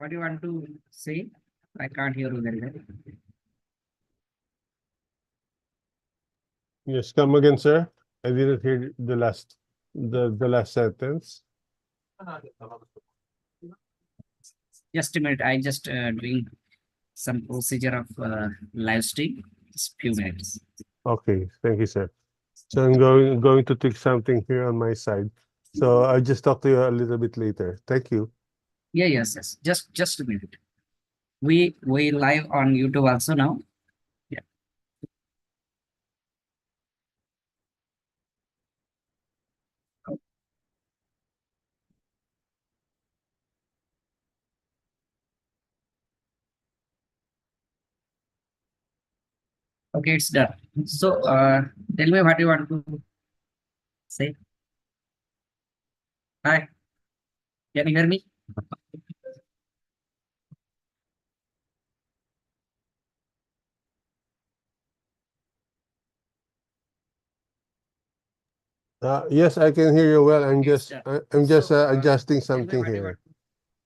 What do you want to say? I can't hear you very well. Yes, come again, sir. I didn't hear the last sentence. Just a minute. I just doing some procedure of live stream. Just few minutes. Okay, thank you, sir. So I'm going to take something here on my side. So I'll just talk to you a little bit later. Thank you. Yeah, yes. Just a minute. We live on YouTube also now. Yeah. Okay, it's done. So tell me what you want to say. Hi, can you hear me? Yes, I can hear you well. I'm Okay, just start. I'm just So, adjusting tell me something what you here.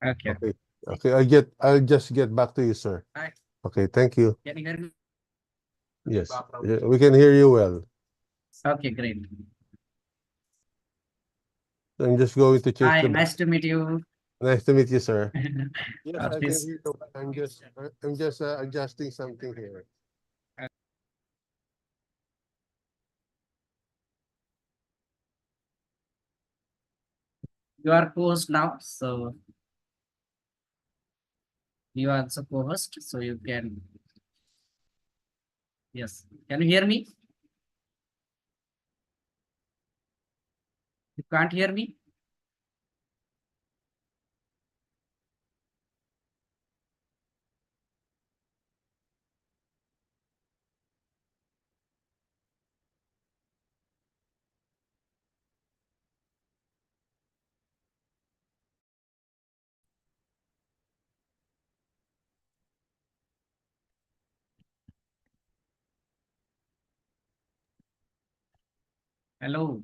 want. Okay. Okay. Okay, I'll just get back to you, sir. Hi, Okay, thank you. can you hear me? Yes, yeah, we can hear you well. Okay, great. I'm just going to change Hi, the. nice to meet you. Nice to meet you, sir. Yes, I can Please. hear you. I'm just adjusting something here. You are co-host now, so you are also co-host, so you can. Yes. Can you hear me? You can't hear me? Hello.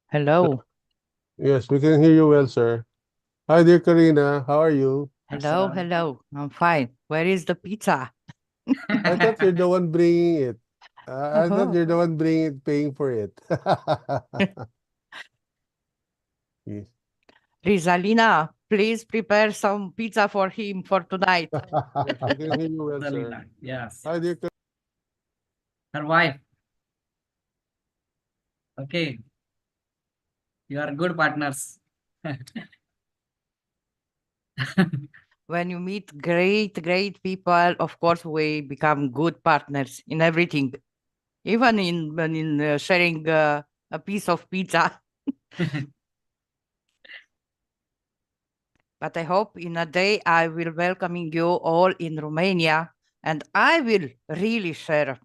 Hello. Yes, we can hear you well, sir. Hi there, Karina. How are you? Hello. Assalam. Hello. I'm fine. Where is the pizza? I thought you're the one bringing it. I thought Oh. you're the one bringing it, paying for it. Yes. Rizalina, please prepare some pizza for him for tonight. Yes, we can hear you well, sir. Zalina, yes. Hi there, Her wife. Okay. You are good partners. When you meet great people, of course, we become good partners in everything, even in sharing a piece of pizza. But I hope in a day I will welcoming you all in Romania, and I will really share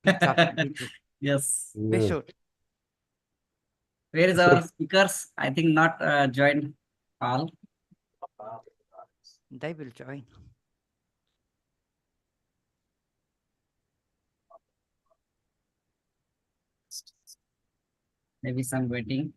pizza with you. Yes. We Yeah. should. Where is our speakers? I think not joined all. They will join. Maybe some waiting.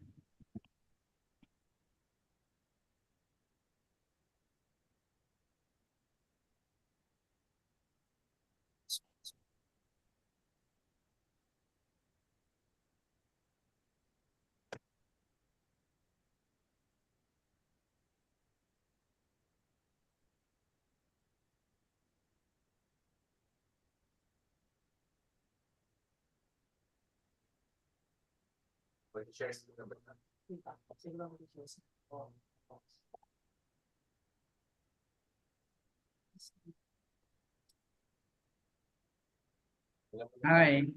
Hi.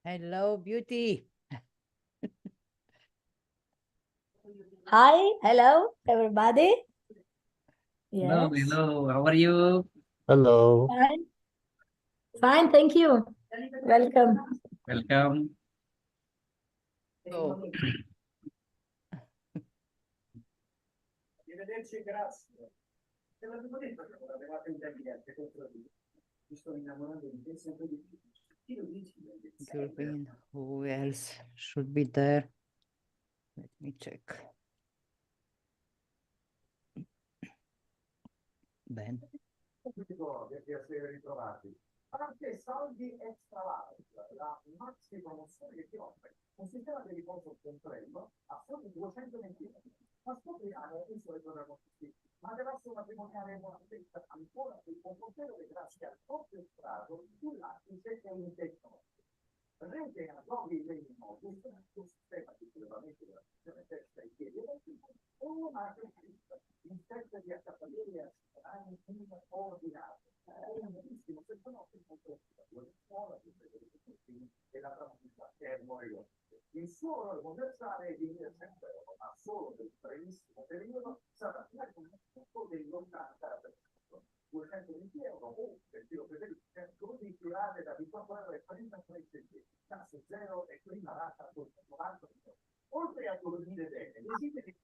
Hello, beauty. Hi, hello, everybody. Hello, Yes, hello. How are you? Hello. fine. Fine, thank you. Welcome. Welcome. Oh, Gurvin, who else should be there? Let me check. Ben. Subito di essere ritrovati. Anche saldi extra large, la maxi promozione che ti offre un sistema di riposo completo a soli 220 euro. Ma scopriamo il solito da costi, ma deve essere una patrimoniale buonasera ancora più confortevole grazie al orchestrato sulla ricetta in tecnologia. Rete a nuovi beni mobili, un sistema di rilevamento della funzione testa e piedi o una tecnica in testa di accappatoia ordinaria. È un bellissimo personaggio molto la scuola di e la pratica termoregolazione. Il suo conversare di 1.100 euro, ma solo per il brevissimo periodo, sarà tutto dell'80%. 220 euro o, per chi lo preferisce, così curate da 18 euro e 33 centesimi, tasso zero e prima rata sul 90 euro. Oltre a dormire bene, desideri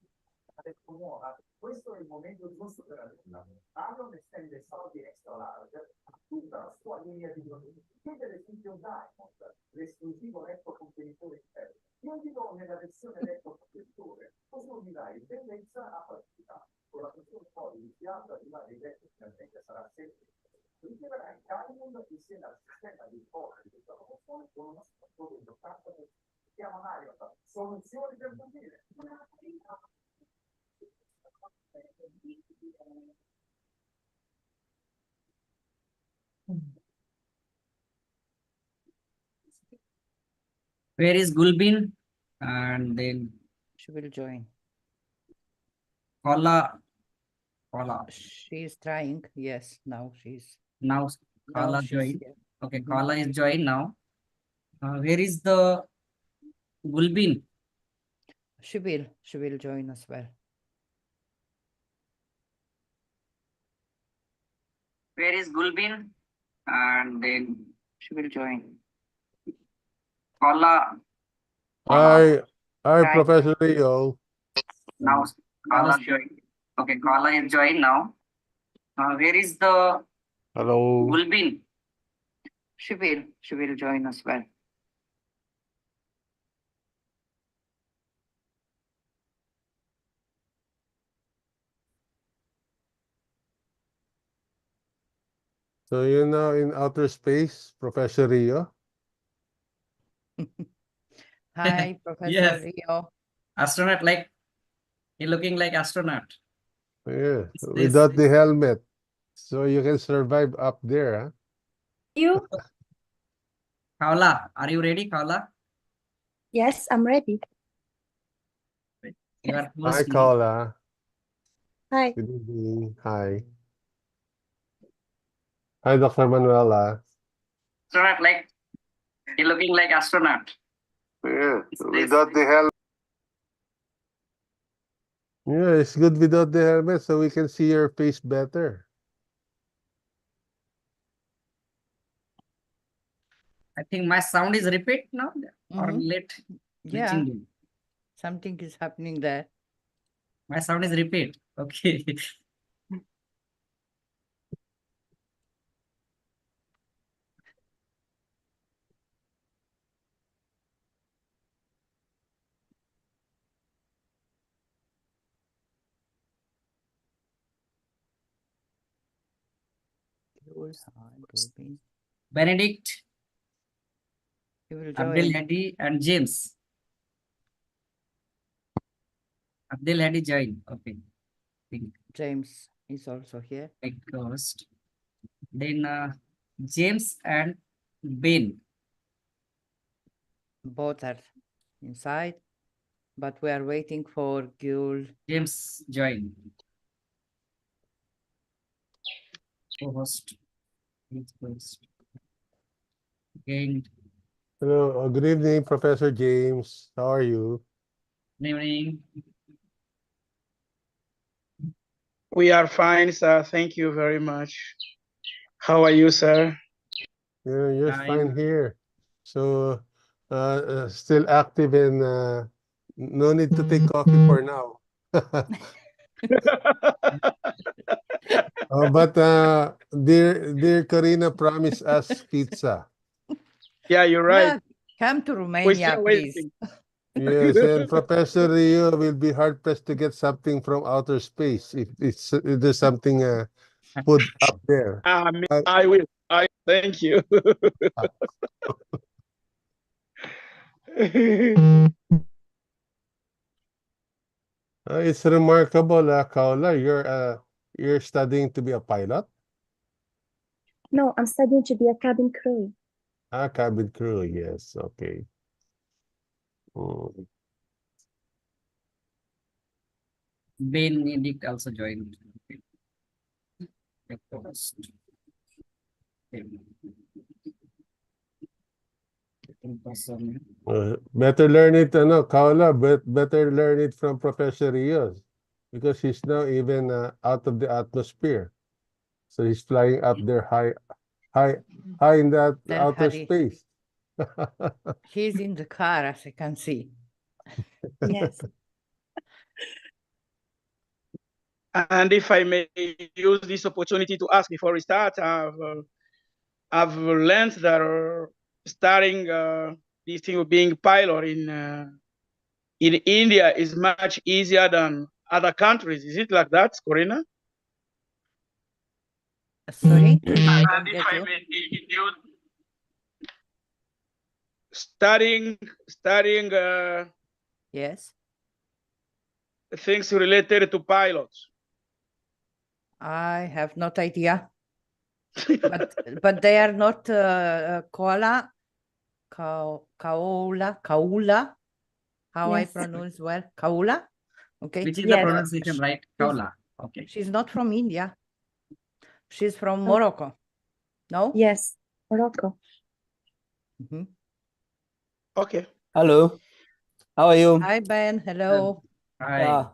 adesso nuova, questo è il momento giusto per averla. Amazon estende soldi extra large a tutta la sua linea di prodotti. Chiede l'esempio Diamond, l'esclusivo letto contenitore interno. Io dico nella versione letto contenitore, così unirai bellezza a praticità. Con la funzione poi iniziata arrivare ai letto finalmente sarà semplice. Riceverai Diamond insieme al sistema di riposo di questa promozione con uno spazzone di 80%. Si chiama Mario, soluzioni per dormire. Where is Gulbin? And then She will join. Kala. She's trying. Yes, now she's Now now Kala she's joined. here. Okay, Mhm. Kala is joined now. Where is the Gulbin? She will join as well. Where is Gulbin? And then She will join. Kala. Hi, Hi. Professor Rio. Now Kala joined. Okay, Kala is joined now. Where is the Hello. Gulbin? She will join as well. So you're now in outer space, Professor Rio. Hi, Professor Yes. Rio. Astronaut, like he looking like astronaut. Yeah, It's without this. the helmet. So you can survive up there, huh? You? Kala, are you ready, Kala? Yes, I'm ready. You are Hi, close to me. Kaula. Hi. Good evening. Hi. Hi, Dr. Manuela. Astronaut, like he looking like astronaut. Yeah, It's this. without the helmet. Yeah, it's good without the helmet so we can see your face better. I think my sound is repeat now or Mhm. late Yeah, reaching you. something is happening there. My sound is repeat. Okay. Hi, Gulbin. Benedict, He will Abdul join. Hadi, and James. Abdul Hadi join. Okay. Think James is also here. like ghost. Then James and Ben. Both are inside, but we are waiting for Gul. James join. Co-host. Host. Again. Hello, good evening, Professor James. How are you? Good evening. We are fine, sir. Thank you very much. How are you, sir? Yeah, you're fine Fine. here. So, still active and no need to take coffee for now. But dear Karina promised us pizza. Yeah, you're right. Yeah, come to We're Romania, still please. waiting. Yes, and Professor Rio will be hard pressed to get something from outer space if there's something put up there. I will. Thank you. It's remarkable, Kaula. You're studying to be a pilot? No, I'm studying to be a cabin crew. Cabin crew. Yes. Okay. Mm. Benedict also joined. Better learn it, Kaula, but better learn it from Professor Rios because he's now even out of the atmosphere. So he's flying up there high in that Tell outer Hari. space. He's in the car, as I can see. Yes. And if I may use this opportunity to ask before we start, I've learned that starting this thing of being pilot in India is much easier than other countries. Is it like that, Corina? Sorry, I don't And if get I you. may use studying Yes, things related to pilots. I have not idea. But they are not kaula, kaula. How I Yes. pronounce well, kaula. Okay. Which is the Yes. pronunciation, right? Kaula. Okay. She's not from India. She's from Morocco. No? Yes. Morocco. Mhm. Okay. Hello, how are you? Hi, Ben. Hello. Hi.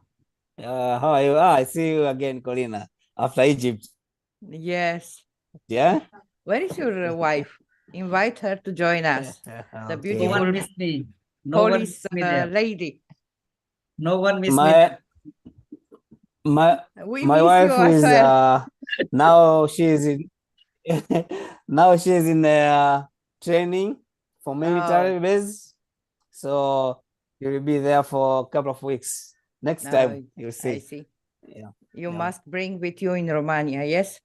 How are you? I see you again, Corina, after Egypt. Yes. Yeah? Where is your wife? Invite her to join us. The Okay. No beautiful one missed me. No one Polish missed me there. lady. No one missed me My there. We my miss wife you as is well. now she's in now she's in training for military base. So you will be there for a couple of weeks. Next time you'll I see. see. Yeah. You Yeah. must bring with you in Romania, yes?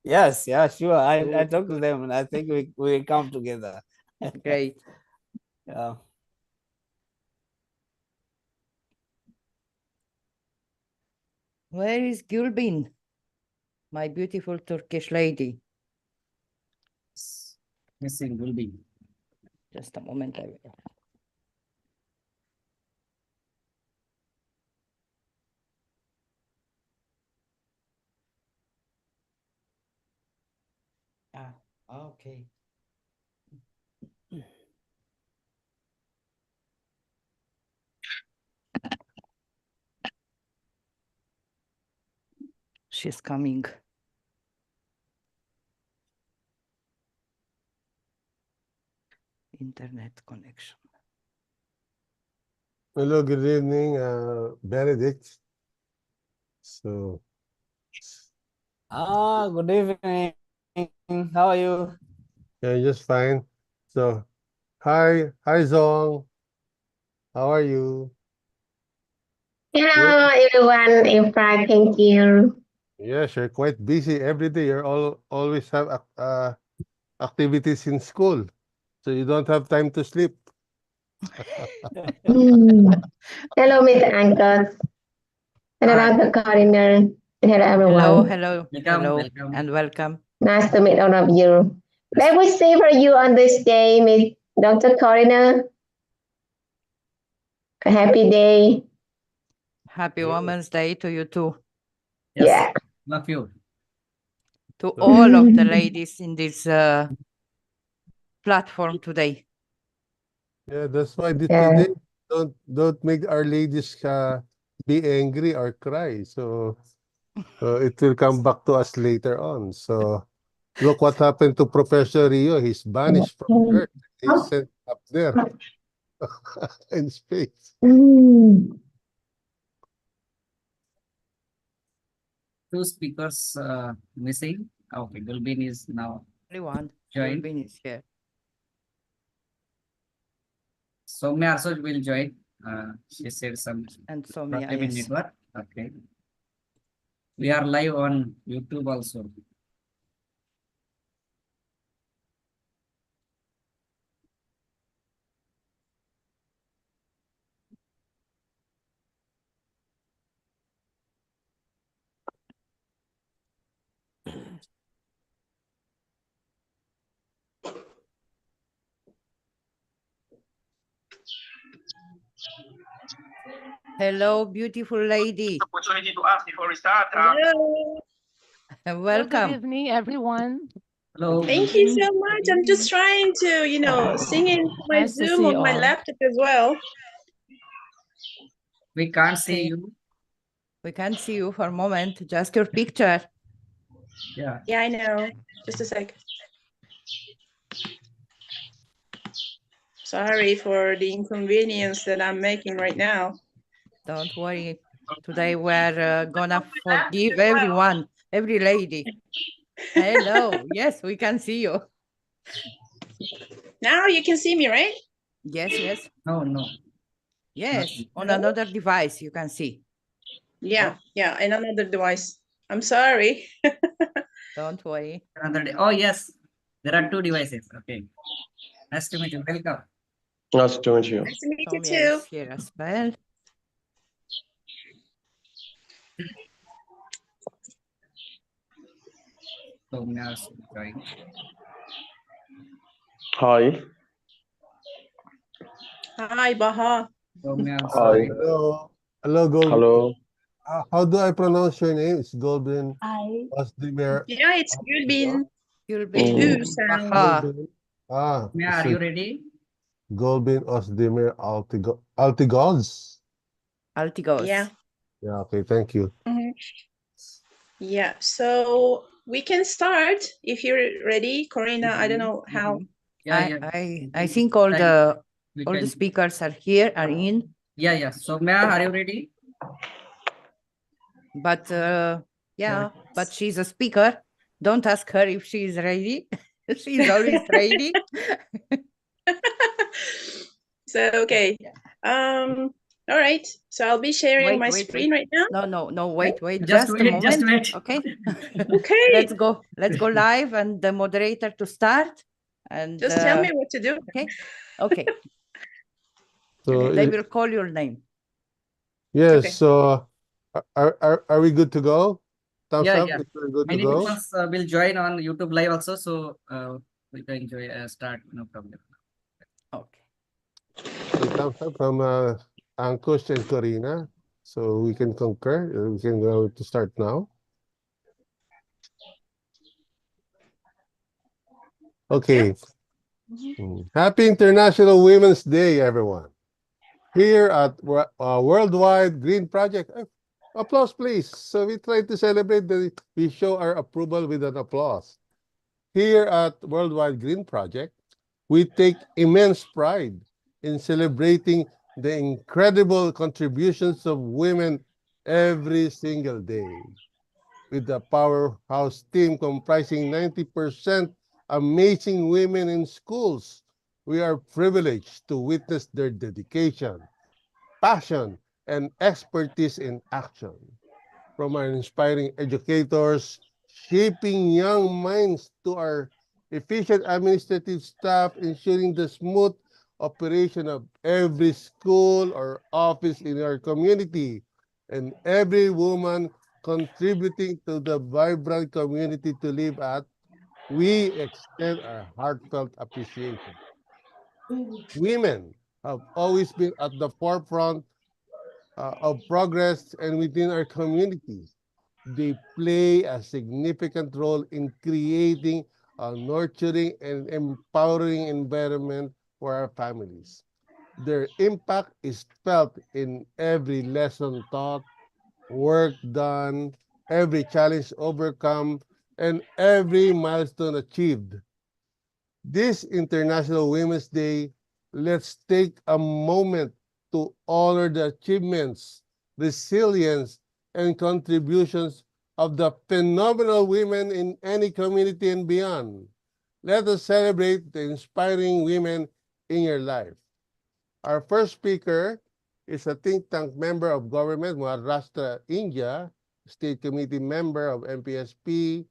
Yes, yeah, sure. I Good, talked to good. them and I think we will come together. Great. Yeah. Where is Gülbin? My beautiful Turkish lady. Missing will be. Just a moment. I will. Okay. She's coming. Internet connection. Hello, good evening, Benedict. So, Good evening. How are you? yeah, just fine. So, hi Zong. How are you? Hello, everyone. I'm fine, thank you. Yes, you're quite busy every day. You're always have activities in school, so you don't have time to sleep. Hello, Mr. Angus. Hello, Hi. Dr. Cardinal. And hello, Hello, everyone. hello, Welcome, hello, welcome. and welcome. Nice to meet all of you. Let me say for you on this day, Miss Dr. Cardinal. A happy day. Happy Women's Day to you too. Yes. Yeah. Love you. To all of the ladies in this platform today. Yeah, that's why Yeah. today don't make our ladies be angry or cry. So it will come back to us later on. So look what happened to Professor Rio. He's banished from Earth. He's sent up there in space. Two speakers missing. Okay, Gulbin is now Everyone, joined. Gülbin is here. Soumya also will join. She said some And Soumya, problem in yes. network. Okay. We are live on YouTube also. Hello, beautiful lady. Opportunity to ask before we start. Hello. And Well, good welcome. evening, everyone. Hello. Thank good you evening. so much. I'm just trying to, sing in my Nice to Zoom see on you my all. laptop as well. We can't see Okay. you. We can't see you for a moment, just your picture. Yeah. Yeah, I know. Just a sec. Sorry for the inconvenience that I'm making right now. Don't worry. Today we're gonna forgive everyone, every lady. Hello. Yes, we can see you. Now you can see me, right? Yes, yes. No, no. Yes, on No? another device you can see. Yeah, yeah, and another device. I'm sorry. Don't worry. Another day. Oh, yes. There are two devices. Okay. Nice to meet you. Welcome. Nice to meet you. Nice to meet you Soumya too. is here as well. Soumya also join. Hi. Hi, Baha. Soumya also Hi. join. Hello. Hello, Gold. Hello. How do I pronounce your name? It's Goldblin Hi. Osdimer. Yeah, it's Gulbin. You'll With be U Mm. sound. Baha. Goldblin. Ah, Soumya, are so you ready? Goldblin Osdimer Altigos. Altigos. Yeah. Yeah, okay, thank you. Mhm. Yeah, so we can start if you're ready, Corina. I don't know how. Yeah, yeah. I think all Right. the We all the can. speakers are here, are in, Yeah, yeah. Soumya, are you ready? but but she's a speaker. Don't ask her if she is ready. She's always ready. So okay. All right. So I'll be sharing my screen right now. No, wait, Just just a wait, just moment. wait. Okay. Okay. Let's go live and the moderator to start. And Just tell me what to do. Okay. So They will call your name. yes, Okay. so are we good to go? Thumbs Yeah, up yeah. if we're good to Many go. people will join on YouTube live also, so we can start, no problem. Okay. Okay, thumbs up from Ankush and Corina. So we can concur. We can go to start now. Okay. Happy International Women's Day, everyone. Here at Worldwide Green Project, applause please. So we try to celebrate we show our approval with an applause. Here at Worldwide Green Project, we take immense pride in celebrating the incredible contributions of women every single day. With the powerhouse team comprising 90% amazing women in schools, we are privileged to witness their dedication, passion, and expertise in action. From our inspiring educators, shaping young minds, to our efficient administrative staff, ensuring the smooth operation of every school or office in our community, and every woman contributing to the vibrant community to live at, we extend our heartfelt appreciation. Women have always been at the forefront of progress and within our communities. They play a significant role in creating a nurturing and empowering environment for our families. Their impact is felt in every lesson taught, work done, every challenge overcome, and every milestone achieved. This International Women's Day, let's take a moment to honor the achievements, resilience, and contributions of the phenomenal women in any community and beyond. Let us celebrate the inspiring women in your life. Our first speaker is a think tank member of government, Maharashtra, India, state committee member of MPSP,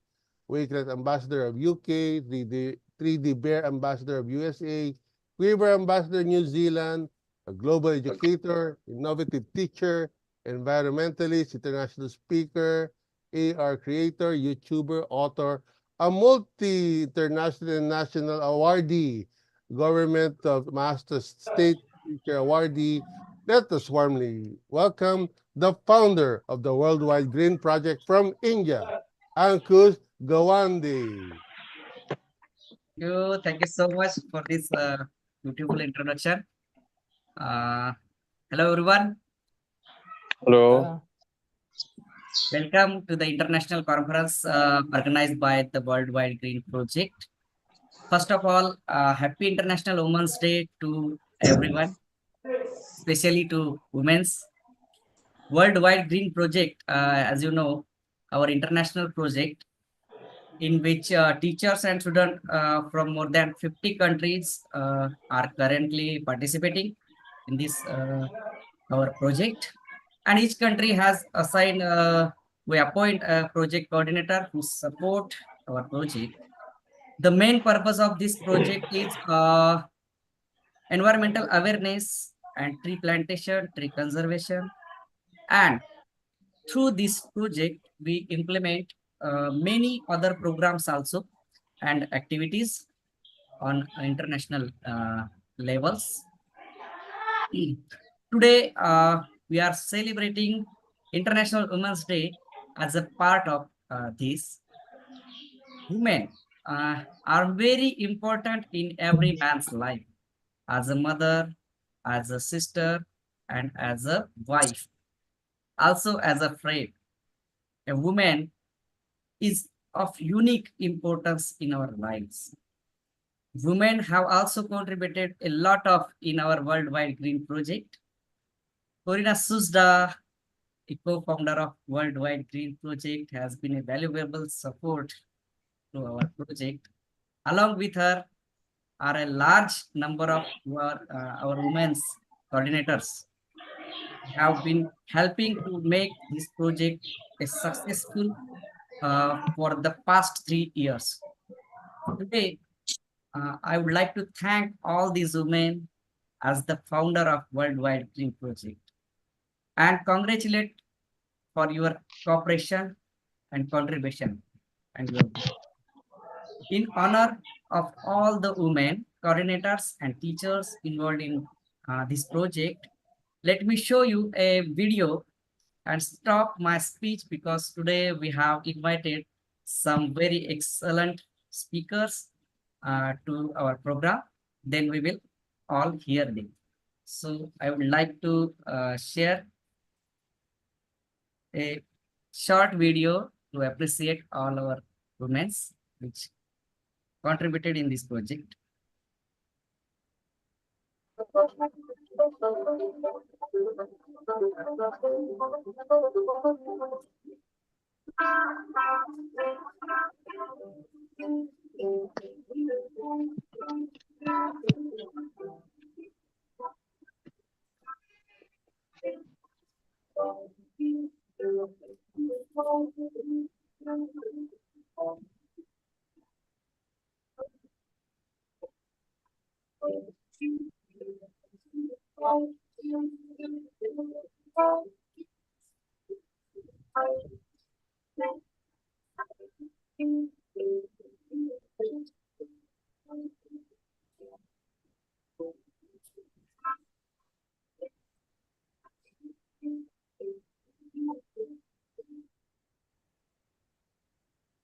Wakelet ambassador of UK, 3D Bear ambassador of USA, Quiver ambassador New Zealand, a global educator, innovative teacher, environmentalist, international speaker, AR creator, YouTuber, author, a multi-international and national awardee, Government of Master State Teacher awardee. Let us warmly welcome the founder of the Worldwide Green Project from India, Ankush Gawande. Thank you so much for this beautiful introduction. Hello everyone, Hello. welcome to the international conference organized by the Worldwide Green Project. First of all, happy International Women's Day to everyone, especially to women's. Worldwide Green Project, as you know, our international project in which teachers and students from more than 50 countries are currently participating in this our project. And each country has assigned, we appoint a project coordinator who support our project. The main purpose of this project is environmental awareness and tree plantation, tree conservation. And through this project, we implement many other programs also and activities on international levels. Today, we are celebrating International Women's Day as a part of this. Women are very important in every man's life, as a mother, as a sister, and as a wife, also as a friend. A woman is of unique importance in our lives. Women have also contributed a lot of in our Worldwide Green Project. Corina Susda, a co-founder of Worldwide Green Project, has been a valuable support to our project. Along with her are a large number of our women's coordinators have been helping to make this project a successful for the past 3 years. Today, I would like to thank all these women as the founder of Worldwide Green Project and congratulate for your cooperation and contribution. And your in honor of all the women coordinators and teachers involved in this project, let me show you a video and stop my speech because today we have invited some very excellent speakers to our program. Then we will all hear them. So I would like to share a short video to appreciate all our women which contributed in this project.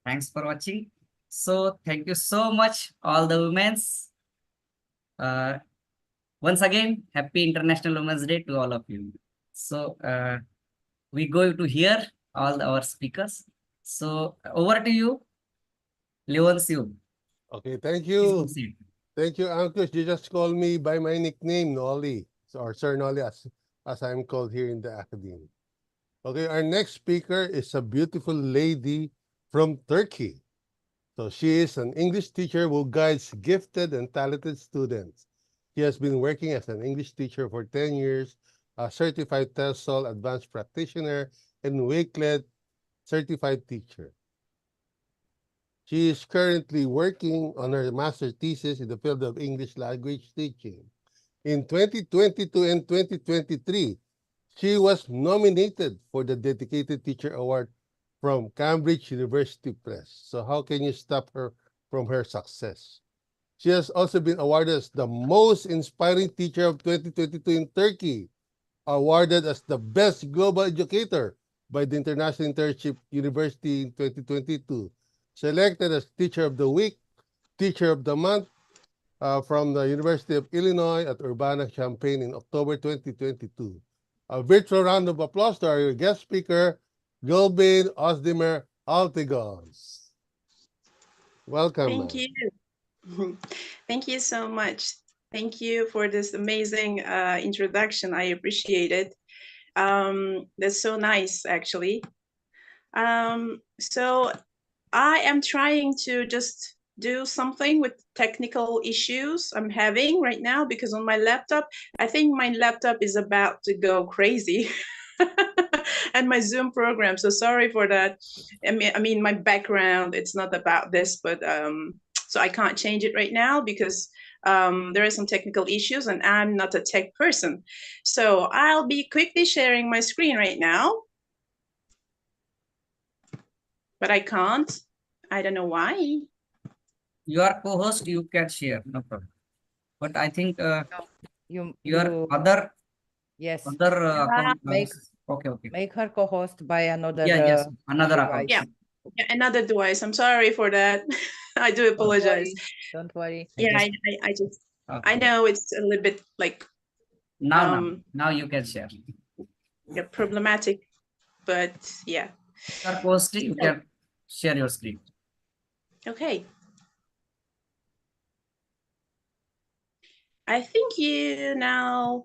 Thanks for watching. So thank you so much, all the women's. Once again, happy International Women's Day to all of you. So we go to hear all our speakers. So over to you, Leoncio. Okay, thank Please you. proceed. Thank you, Ankush. You just call me by my nickname, Nolly, or Sir Nolly, as I'm called here in the academy. Okay, our next speaker is a beautiful lady from Turkey. So she is an English teacher who guides gifted and talented students. He has been working as an English teacher for 10 years, a certified TESOL advanced practitioner, and Wakelet certified teacher. She is currently working on her master's thesis in the field of English language teaching. In 2022 and 2023, she was nominated for the Dedicated Teacher Award from Cambridge University Press. So how can you stop her from her success? She has also been awarded as the most inspiring teacher of 2022 in Turkey, awarded as the best global educator by the International Internship University in 2022, selected as Teacher of the Week, Teacher of the Month from the University of Illinois at Urbana-Champaign in October 2022. A virtual round of applause to our guest speaker, Gulbin Osdimer Altigos. Welcome. Thank you. Thank you so much. Thank you for this amazing introduction. I appreciate it. That's so nice, actually. So I am trying to just do something with technical issues I'm having right now, because on my laptop, I think my laptop is about to go crazy. And my Zoom program. So sorry for that. I mean, my background, it's not about this, but so I can't change it right now because there are some technical issues and I'm not a tech person. So I'll be quickly sharing my screen right now. But I can't. I don't know why. You are co-host, you can share, no problem. But I think your other yes account, make okay. Make her co-host by another yes, another account. device. Yeah, another device. I'm sorry for that. I do apologize. Don't worry. Yeah, I just I know it's a little bit like now you can share. Yeah, problematic, but yeah. You are posting, you can share your screen. Okay. I think you now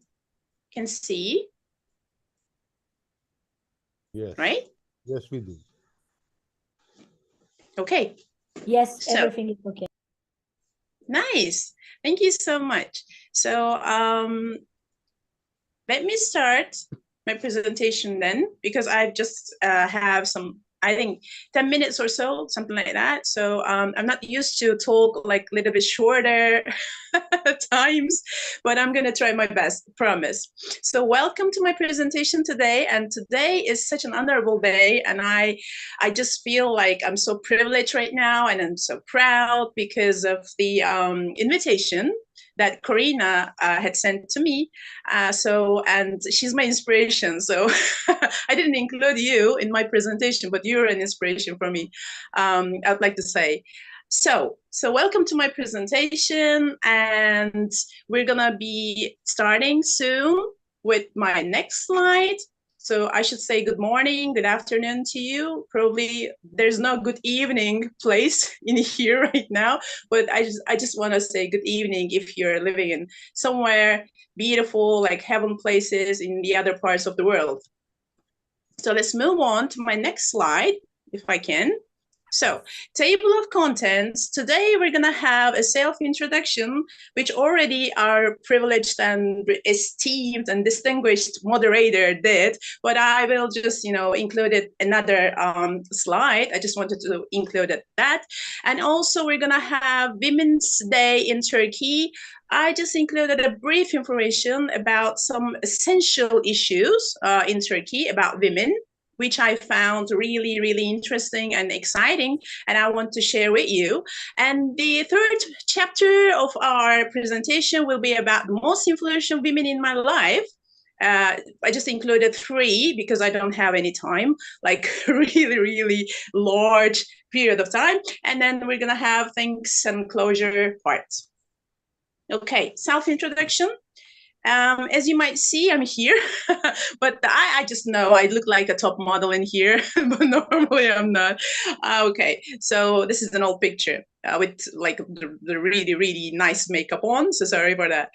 can see. Yes. Right? Yes, we do. Okay. Yes, So, everything is okay. Nice. Thank you so much. So let me start my presentation then, because I just have some, I think 10 minutes or so, something like that. So I'm not used to talk like a little bit shorter times, but I'm gonna try my best, promise. So welcome to my presentation today. And today is such an honorable day. And I just feel like I'm so privileged right now. And I'm so proud because of the invitation that Corina had sent to me. And she's my inspiration. So I didn't include you in my presentation, but you're an inspiration for me, I'd like to say. So welcome to my presentation, and we're gonna be starting soon with my next slide. So I should say good morning, good afternoon to you. Probably there's no good evening place in here right now, but I just want to say good evening if you're living in somewhere beautiful, like heaven places in the other parts of the world. So let's move on to my next slide, if I can. So, table of contents. Today we're gonna have a self-introduction, which already our privileged and esteemed and distinguished moderator did, but I will just, include it another slide. I just wanted to include that. And also we're gonna have Women's Day in Turkey. I just included a brief information about some essential issues in Turkey about women, which I found really, really interesting and exciting, and I want to share with you. And the third chapter of our presentation will be about the most influential women in my life. I just included 3 because I don't have any time, like really, really large period of time. And then we're gonna have thanks and closure parts. Okay, self-introduction. As you might see, I'm here, but I just know I look like a top model in here, but normally I'm not. Okay, so this is an old picture. with like the really, really nice makeup on. So sorry for that.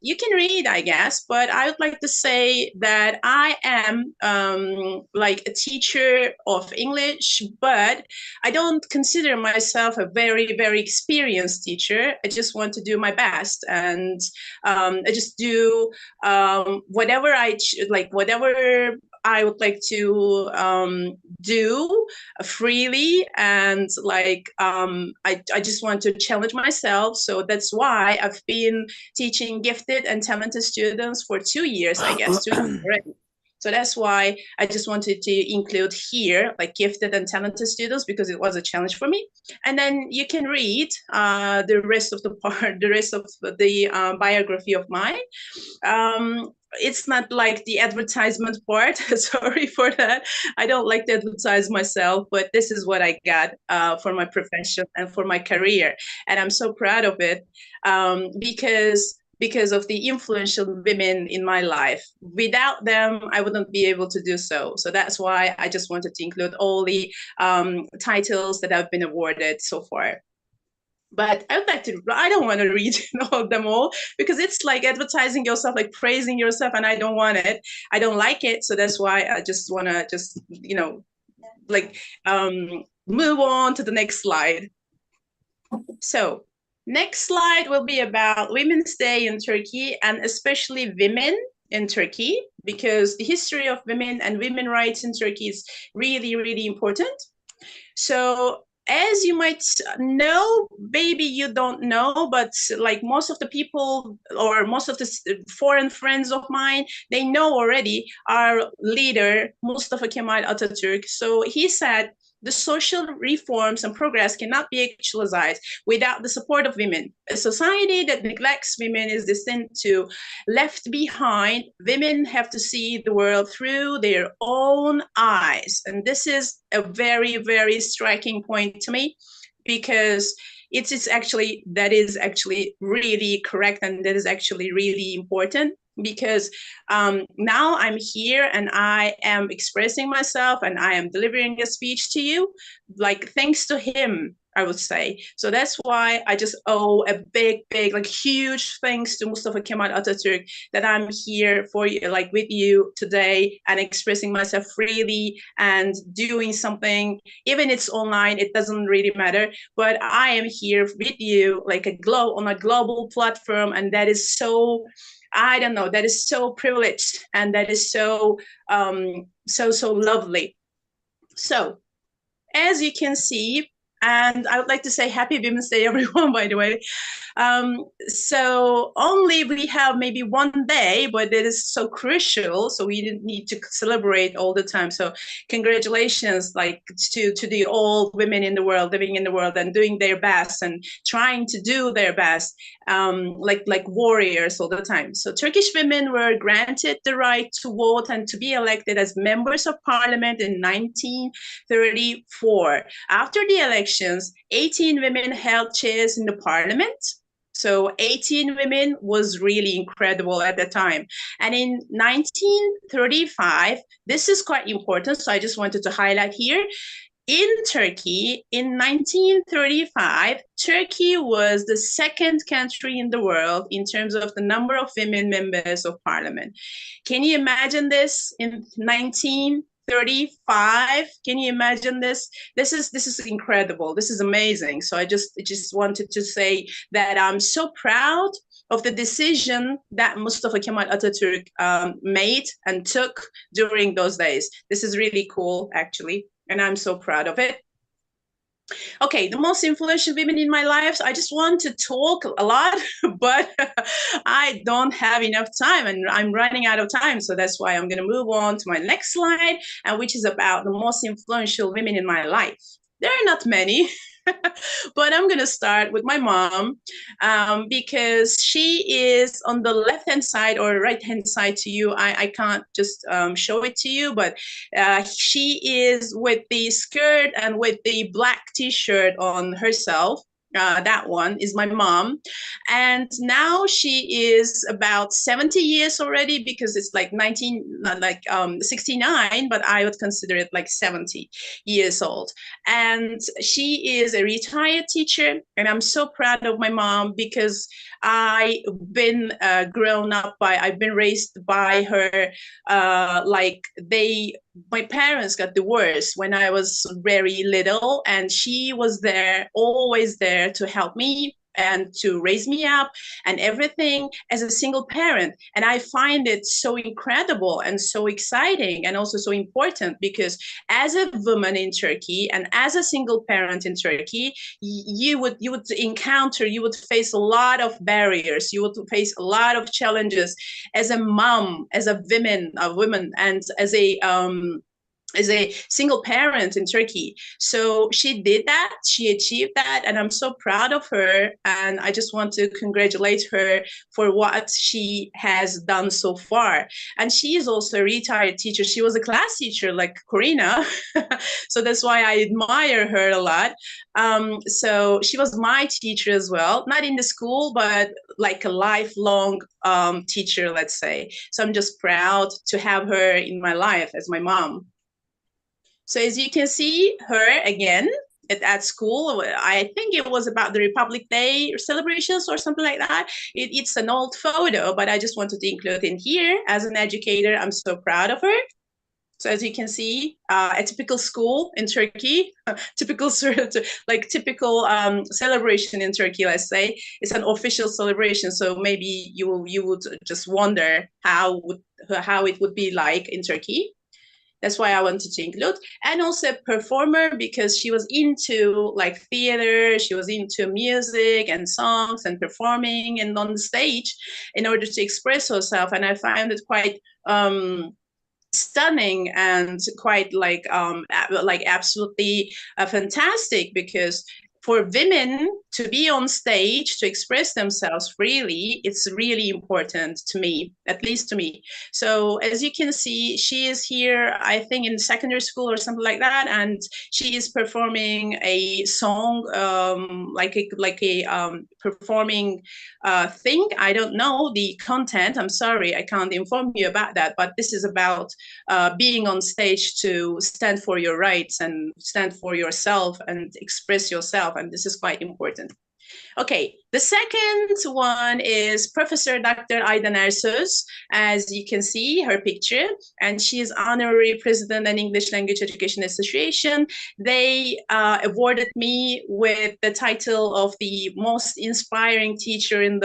You can read, I guess, but I would like to say that I am like a teacher of English, but I don't consider myself a very, very experienced teacher. I just want to do my best, and I just do whatever whatever I would like to do freely, and like I just want to challenge myself. So that's why I've been teaching gifted and talented students for 2 years, I guess, 2 years already. So that's why I just wanted to include here like gifted and talented students, because it was a challenge for me. And then you can read the rest of the part, the rest of the biography of mine. It's not like the advertisement part. Sorry for that. I don't like to advertise myself, but this is what I got for my profession and for my career. And I'm so proud of it because of the influential women in my life. Without them, I wouldn't be able to do so. So that's why I just wanted to include all the titles that I've been awarded so far. But I don't want to read them all, because it's like advertising yourself, like praising yourself, and I don't want it. I don't like it. So that's why I just want to move on to the next slide. So next slide will be about Women's Day in Turkey, and especially women in Turkey, because the history of women and women's rights in Turkey is really, really important. So as you might know, maybe you don't know, but like most of the people or most of the foreign friends of mine, they know already our leader, Mustafa Kemal Atatürk. So he said, the social reforms and progress cannot be actualized without the support of women. A society that neglects women is destined to left behind. Women have to see the world through their own eyes. And this is a very, very striking point to me, because that is actually really correct, and that is actually really important. Because now I'm here and I am expressing myself and I am delivering a speech to you, like thanks to him, I would say. So that's why I just owe a big, like huge thanks to Mustafa Kemal Atatürk, that I'm here for you, like with you today, and expressing myself freely and doing something, even it's online, it doesn't really matter. But I am here with you, like on a global platform, and that is so, I don't know, that is so privileged, and that is so so lovely. So as you can see, and I would like to say Happy Women's Day, everyone, by the way. So only we have maybe one day, but it is so crucial, so we didn't need to celebrate all the time. So congratulations, like to the all women in the world, living in the world and doing their best and trying to do their best, like warriors all the time. So Turkish women were granted the right to vote and to be elected as members of parliament in 1934. After the elections, 18 women held chairs in the parliament. So 18 women was really incredible at the time. And in 1935, this is quite important, so I just wanted to highlight here. In Turkey, in 1935, Turkey was the second country in the world in terms of the number of women members of parliament. Can you imagine this in 1935? Can you imagine this? This is incredible. This is amazing. So I just wanted to say that I'm so proud of the decision that Mustafa Kemal Atatürk made and took during those days. This is really cool, actually, and I'm so proud of it. Okay, the most influential women in my life. I just want to talk a lot, but I don't have enough time and I'm running out of time. So that's why I'm going to move on to my next slide, which is about the most influential women in my life. There are not many, but I'm going to start with my mom, because she is on the left-hand side or right-hand side to you. I can't just show it to you, but she is with the skirt and with the black t-shirt on herself. that one is my mom, and now she is about 70 years already, because it's like 69, but I would consider it like 70 years old. And she is a retired teacher, and I'm so proud of my mom, because I've been I've been raised by her. My parents got divorced when I was very little, and she was there, always there to help me and to raise me up and everything as a single parent. And I find it so incredible and so exciting and also so important, because as a woman in Turkey and as a single parent in Turkey, you would face a lot of barriers, you would face a lot of challenges as a mom, as a woman, and as a single parent in Turkey. So she did that, she achieved that, and I'm so proud of her. And I just want to congratulate her for what she has done so far. And she is also a retired teacher. She was a class teacher like Corina. So that's why I admire her a lot. So she was my teacher as well, not in the school, but like a lifelong teacher, let's say. So I'm just proud to have her in my life as my mom. So as you can see her again at school, I think it was about the Republic Day celebrations or something like that. It's an old photo, but I just wanted to include in here. As an educator, I'm so proud of her. So as you can see, a typical school in Turkey, typical celebration in Turkey, let's say, it's an official celebration. So maybe you would just wonder how it would be like in Turkey. That's why I wanted to include. And also a performer, because she was into like theater, she was into music and songs and performing and on the stage in order to express herself. And I found it quite stunning and quite like absolutely fantastic, because for women to be on stage, to express themselves freely, it's really important to me, at least to me. So as you can see, she is here, I think in secondary school or something like that, and she is performing a song, like a performing thing. I don't know the content, I'm sorry, I can't inform you about that, but this is about being on stage to stand for your rights and stand for yourself and express yourself, and this is quite important. Okay, the second one is Professor Dr. Aydan Ersöz. As you can see her picture, and she is honorary president and English Language Education Association. They awarded me with the title of the most inspiring teacher in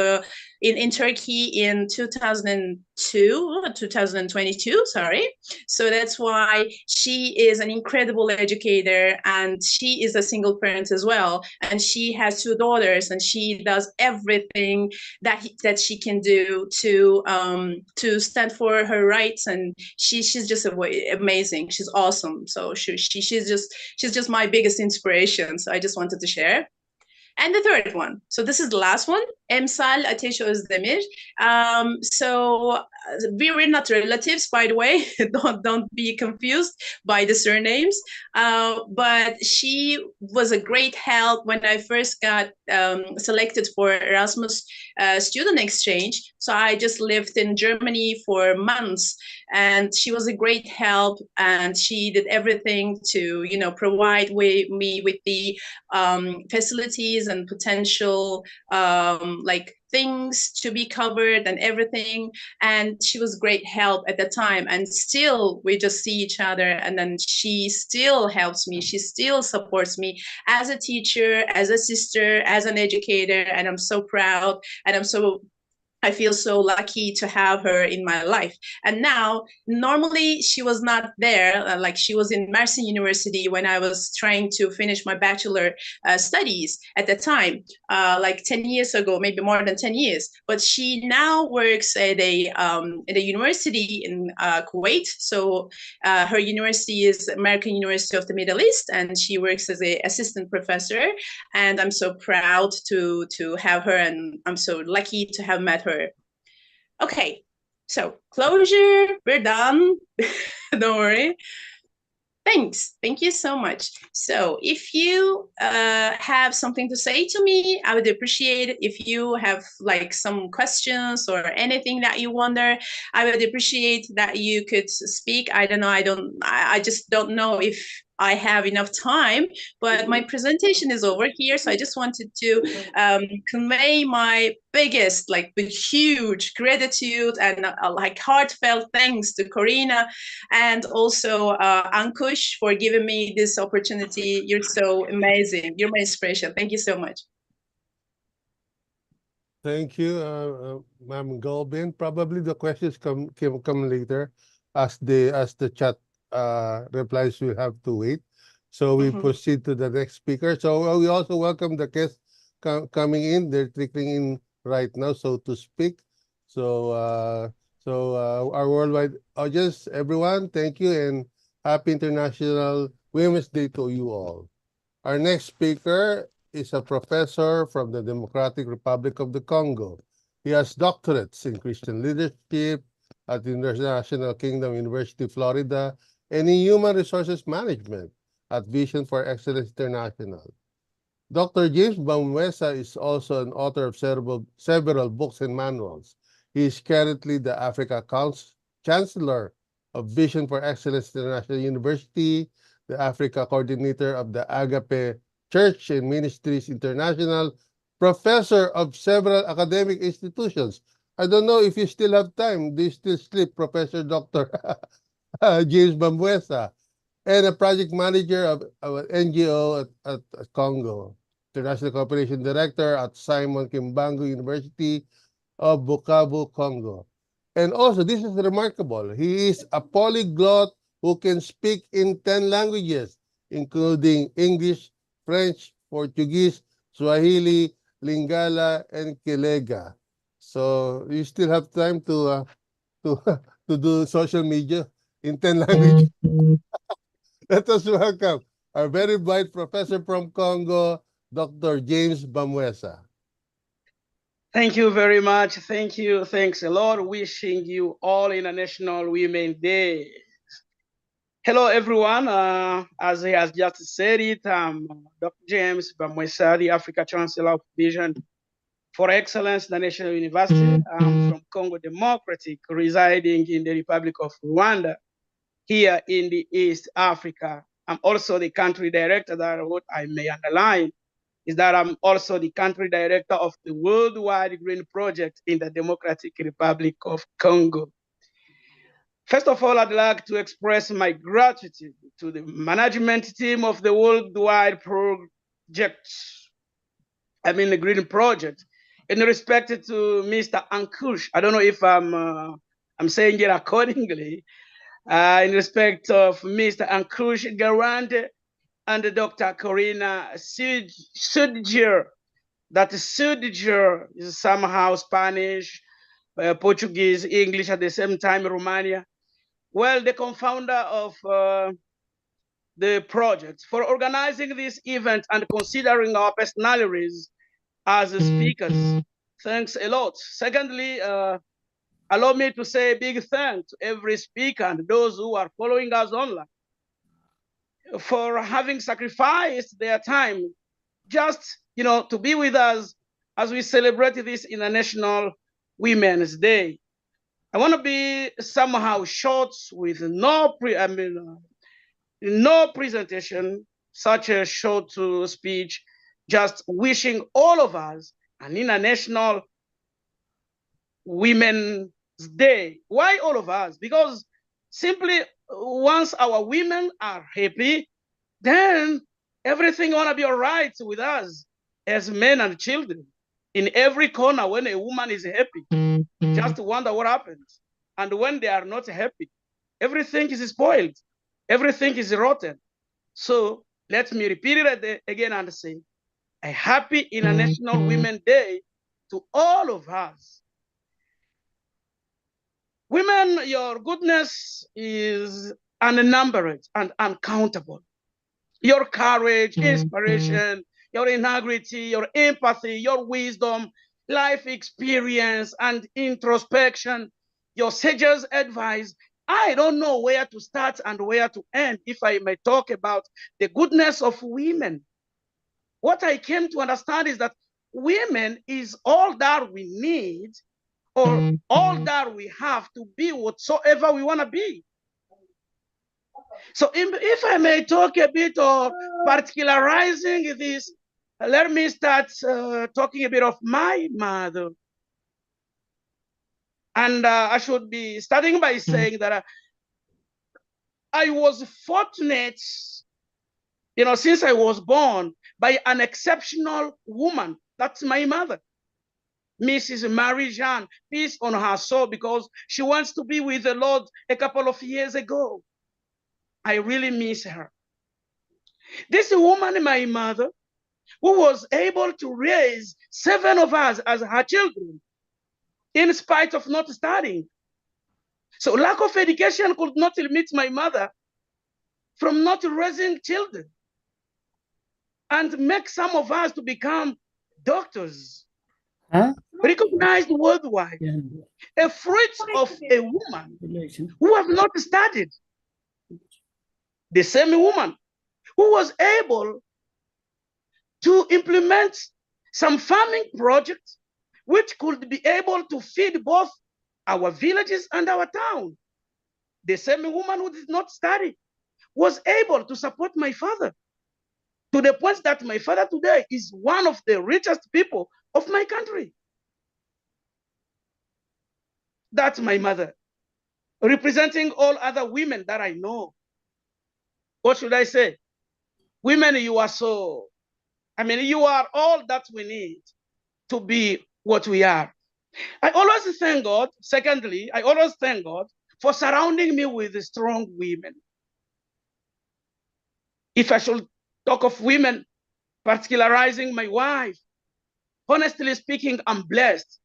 Turkey in 2022, sorry. So that's why she is an incredible educator, and she is a single parent as well. And she has 2 daughters, and she does everything that she can do to stand for her rights. And she's just amazing. She's awesome. So she's just my biggest inspiration. So I just wanted to share. And the third one, so this is the last one, Emsal Ateş Özdemir. So we're not relatives, by the way. don't be confused by the surnames. But she was a great help when I first got selected for Erasmus student exchange. So I just lived in Germany for months, and she was a great help, and she did everything to provide me with the facilities and potential like things to be covered and everything. And she was great help at the time, and still we just see each other, and then she still helps me, she still supports me as a teacher, as a sister, as an educator. And I'm so proud, and I feel so lucky to have her in my life. And now, normally she was not there, like she was in Mersin University when I was trying to finish my bachelor studies at the time, like 10 years ago, maybe more than 10 years. But she now works at a university in Kuwait. So her university is American University of the Middle East, and she works as an assistant professor. And I'm so proud to have her, and I'm so lucky to have met her. Okay, so closure, we're done. Don't worry. Thanks. Thank you so much. So if you have something to say to me, I would appreciate it. If you have like some questions or anything that you wonder, I would appreciate that you could speak. I don't know. I just don't know if I have enough time, but my presentation is over here. So I just wanted to convey my biggest, like the huge gratitude and like heartfelt thanks to Corina and also Ankush for giving me this opportunity. You're so amazing. You're my inspiration. Thank you so much. Thank you, Ma'am Golbin. Probably the questions come later, as the chat replies will have to wait. So we proceed to the next speaker. So we also welcome the guests coming in. They're trickling in right now, so to speak. So our worldwide audience, everyone, thank you and happy International Women's Day to you all. Our next speaker is a professor from the Democratic Republic of the Congo. He has doctorates in Christian leadership at the International Kingdom University, Florida, and in human resources management at Vision for Excellence International. Dr. James Bamwesa is also an author of several books and manuals. He is currently the Africa Chancellor of Vision for Excellence International University, the Africa Coordinator of the Agape Church and Ministries International, professor of several academic institutions. I don't know if you still have time. Do you still sleep, Professor Dr. James Bamwesa? And a project manager of an NGO at Congo, International Cooperation Director at Simon Kimbangu University of Bukavu, Congo. And also, this is remarkable, he is a polyglot who can speak in 10 languages, including English, French, Portuguese, Swahili, Lingala, and Kilega. So you still have time to to do social media in 10 languages. Let us welcome our very bright professor from Congo, Dr. James Bamwesa. Thank you very much. Thank you. Thanks a lot. Wishing you all International Women's Day. Hello, everyone. As he has just said it, I'm Dr. James Bamwesa, the Africa Chancellor of Vision for Excellence, the National University. I'm from Congo Democratic, residing in the Republic of Rwanda, here in the East Africa. I'm also the country director. That what I may underline is that I'm also the country director of the Worldwide Green Project in the Democratic Republic of Congo. First of all, I'd like to express my gratitude to the management team of the Worldwide Project, the Green Project, in respect to Mr. Ankush. I don't know if I'm saying it accordingly. In respect of Mr. Ankush Garande and Dr. Corina Sudjer. That Sudjer is somehow Spanish, Portuguese, English at the same time, Romania. Well, the co-founder of the project, for organizing this event and considering our personalities as speakers. Thanks a lot. Secondly, allow me to say a big thanks to every speaker and those who are following us online for having sacrificed their time just to be with us as we celebrate this International Women's Day. I want to be somehow short with no presentation, such a short speech, just wishing all of us an International Women's Day. Why all of us? Because simply once our women are happy, then everything gonna be all right with us as men and children. In every corner, when a woman is happy, just wonder what happens. And when they are not happy, everything is spoiled. Everything is rotten. So let me repeat it again and say, a happy International Women's Day to all of us. Women, your goodness is unnumbered and uncountable. Your courage, inspiration, your integrity, your empathy, your wisdom, life experience, and introspection, your sage's advice, I don't know where to start and where to end if I may talk about the goodness of women. What I came to understand is that women is all that we need, or all that we have to be whatsoever we want to be. So if I may talk a bit of particularizing this, let me start talking a bit of my mother. And I should be starting by saying that I was fortunate, since I was born by an exceptional woman. That's my mother, Mrs. Marie Jeanne, peace on her soul, because she wants to be with the Lord a couple of years ago. I really miss her. This woman, my mother, who was able to raise 7 of us as her children, in spite of not studying. So lack of education could not limit my mother from not raising children and make some of us to become doctors, recognized worldwide. A fruit of a woman who have not studied. The same woman who was able to implement some farming projects which could be able to feed both our villages and our town. The same woman who did not study was able to support my father to the point that my father today is one of the richest people of my country. That's my mother, representing all other women that I know. What should I say? Women, you are you are all that we need to be what we are. I always thank God. Secondly, I always thank God for surrounding me with strong women. If I should talk of women, particularizing my wife, honestly speaking, I'm blessed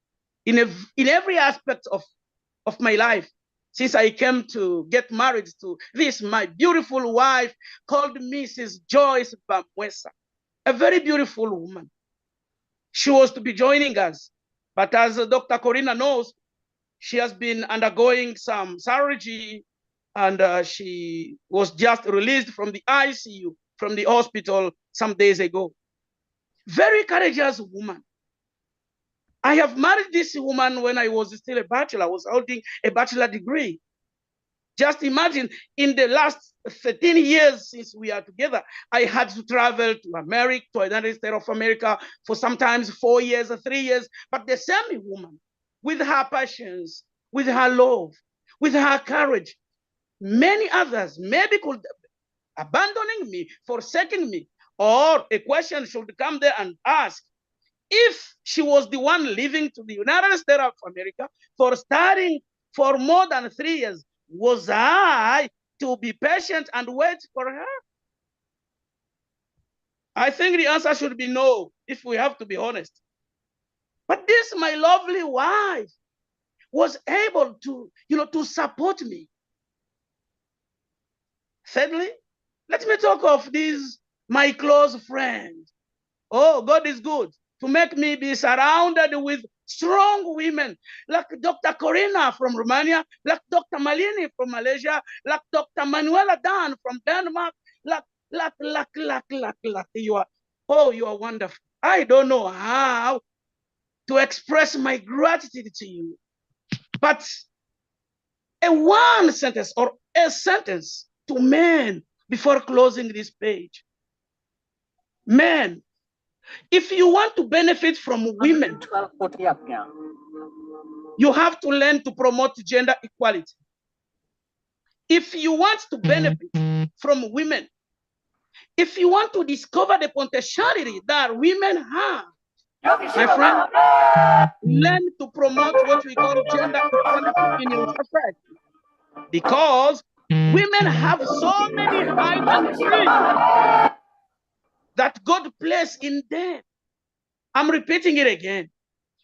in every aspect of my life. Since I came to get married to this, my beautiful wife called Mrs. Joyce Bamwesa, a very beautiful woman. She was to be joining us, but as Dr. Corina knows, she has been undergoing some surgery, and she was just released from the ICU, from the hospital some days ago. Very courageous woman. I have married this woman when I was still a bachelor. I was holding a bachelor degree. Just imagine, in the last 13 years since we are together, I had to travel to America, to the United States of America, for sometimes 4 years or 3 years. But the same woman, with her passions, with her love, with her courage, many others maybe could abandoning me, forsaking me, or a question should come there and ask, if she was the one living to the United States of America for studying for more than 3 years, was I to be patient and wait for her? I think the answer should be no, if we have to be honest. But this, my lovely wife, was able to, to support me. Thirdly, let me talk of this, my close friend. Oh, God is good to make me be surrounded with strong women like Dr. Corina from Romania, like Dr. Malini from Malaysia, like Dr. Manuela Dan from Denmark, like you are. Oh, you are wonderful. I don't know how to express my gratitude to you, but a one sentence or a sentence to men before closing this page. Men, if you want to benefit from women, you have to learn to promote gender equality. If you want to benefit from women, if you want to discover the potentiality that women have, my friend, learn to promote what we call gender equality in your society. Because women have so many hidden treasures that God placed in them. I'm repeating it again.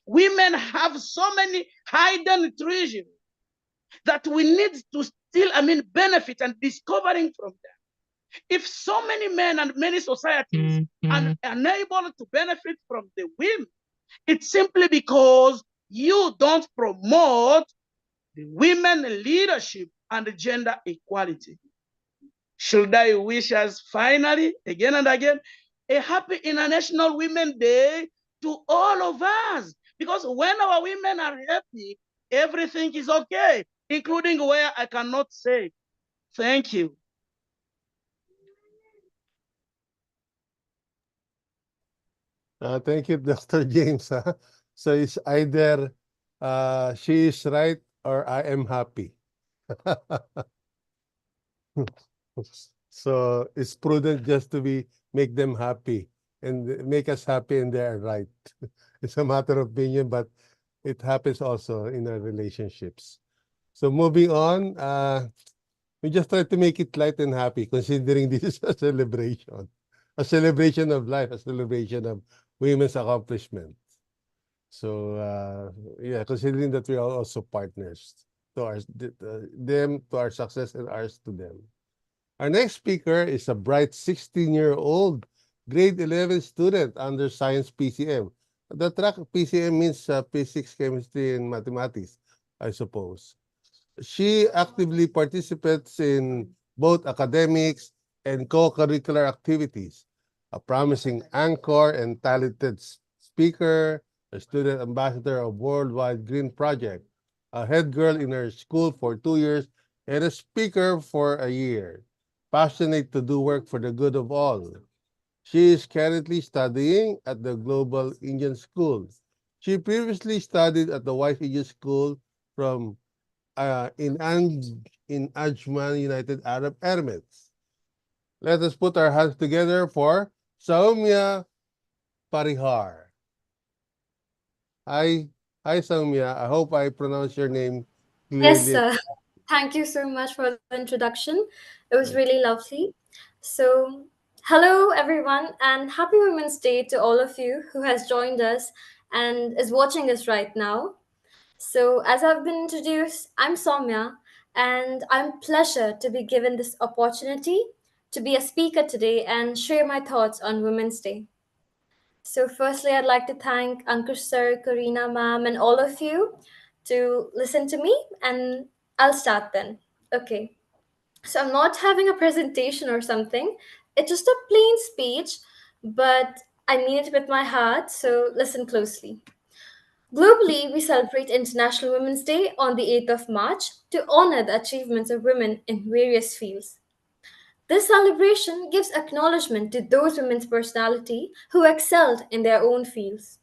Women have so many hidden treasures that we need to still, benefit and discovering from them. If so many men and many societies are unable to benefit from the women, it's simply because you don't promote the women leadership and gender equality. Should I wish us finally, again and again, a happy International Women's Day to all of us. Because when our women are happy, everything is okay, including where I cannot say thank you. Thank you, Dr. James. So it's either she is right or I am happy. So it's prudent just to make them happy and make us happy, and they are right. It's a matter of opinion, but it happens also in our relationships. So moving on, we just try to make it light and happy, considering this is a celebration of life, a celebration of women's accomplishment. So yeah, considering that we are also partners to them, to our success, and ours to them. Our next speaker is a bright 16-year-old grade 11 student under Science PCM. The track PCM means physics, chemistry, and mathematics, I suppose. She actively participates in both academics and co-curricular activities, a promising anchor and talented speaker, a student ambassador of Worldwide Green Project, a head girl in her school for 2 years, and a speaker for a year, passionate to do work for the good of all. She is currently studying at the Global Indian School. She previously studied at the Wise Indian School from in Ajman, United Arab Emirates. Let us put our hands together for Saumya Parihar. Hi, Saumya. I hope I pronounced your name Yes, clearly. sir. Thank you so much for the introduction. It was really lovely. So, hello everyone, and happy Women's Day to all of you who has joined us and is watching us right now. So, as I've been introduced, I'm Soumya, and I'm pleasure to be given this opportunity to be a speaker today and share my thoughts on Women's Day. So, firstly, I'd like to thank Ankush sir, Karina ma'am, and all of you to listen to me, and I'll start then. Okay. So, I'm not having a presentation or something, it's just a plain speech, but I mean it with my heart, so listen closely. Globally, we celebrate International Women's Day on the 8th of March to honor the achievements of women in various fields. This celebration gives acknowledgement to those women's personality who excelled in their own fields.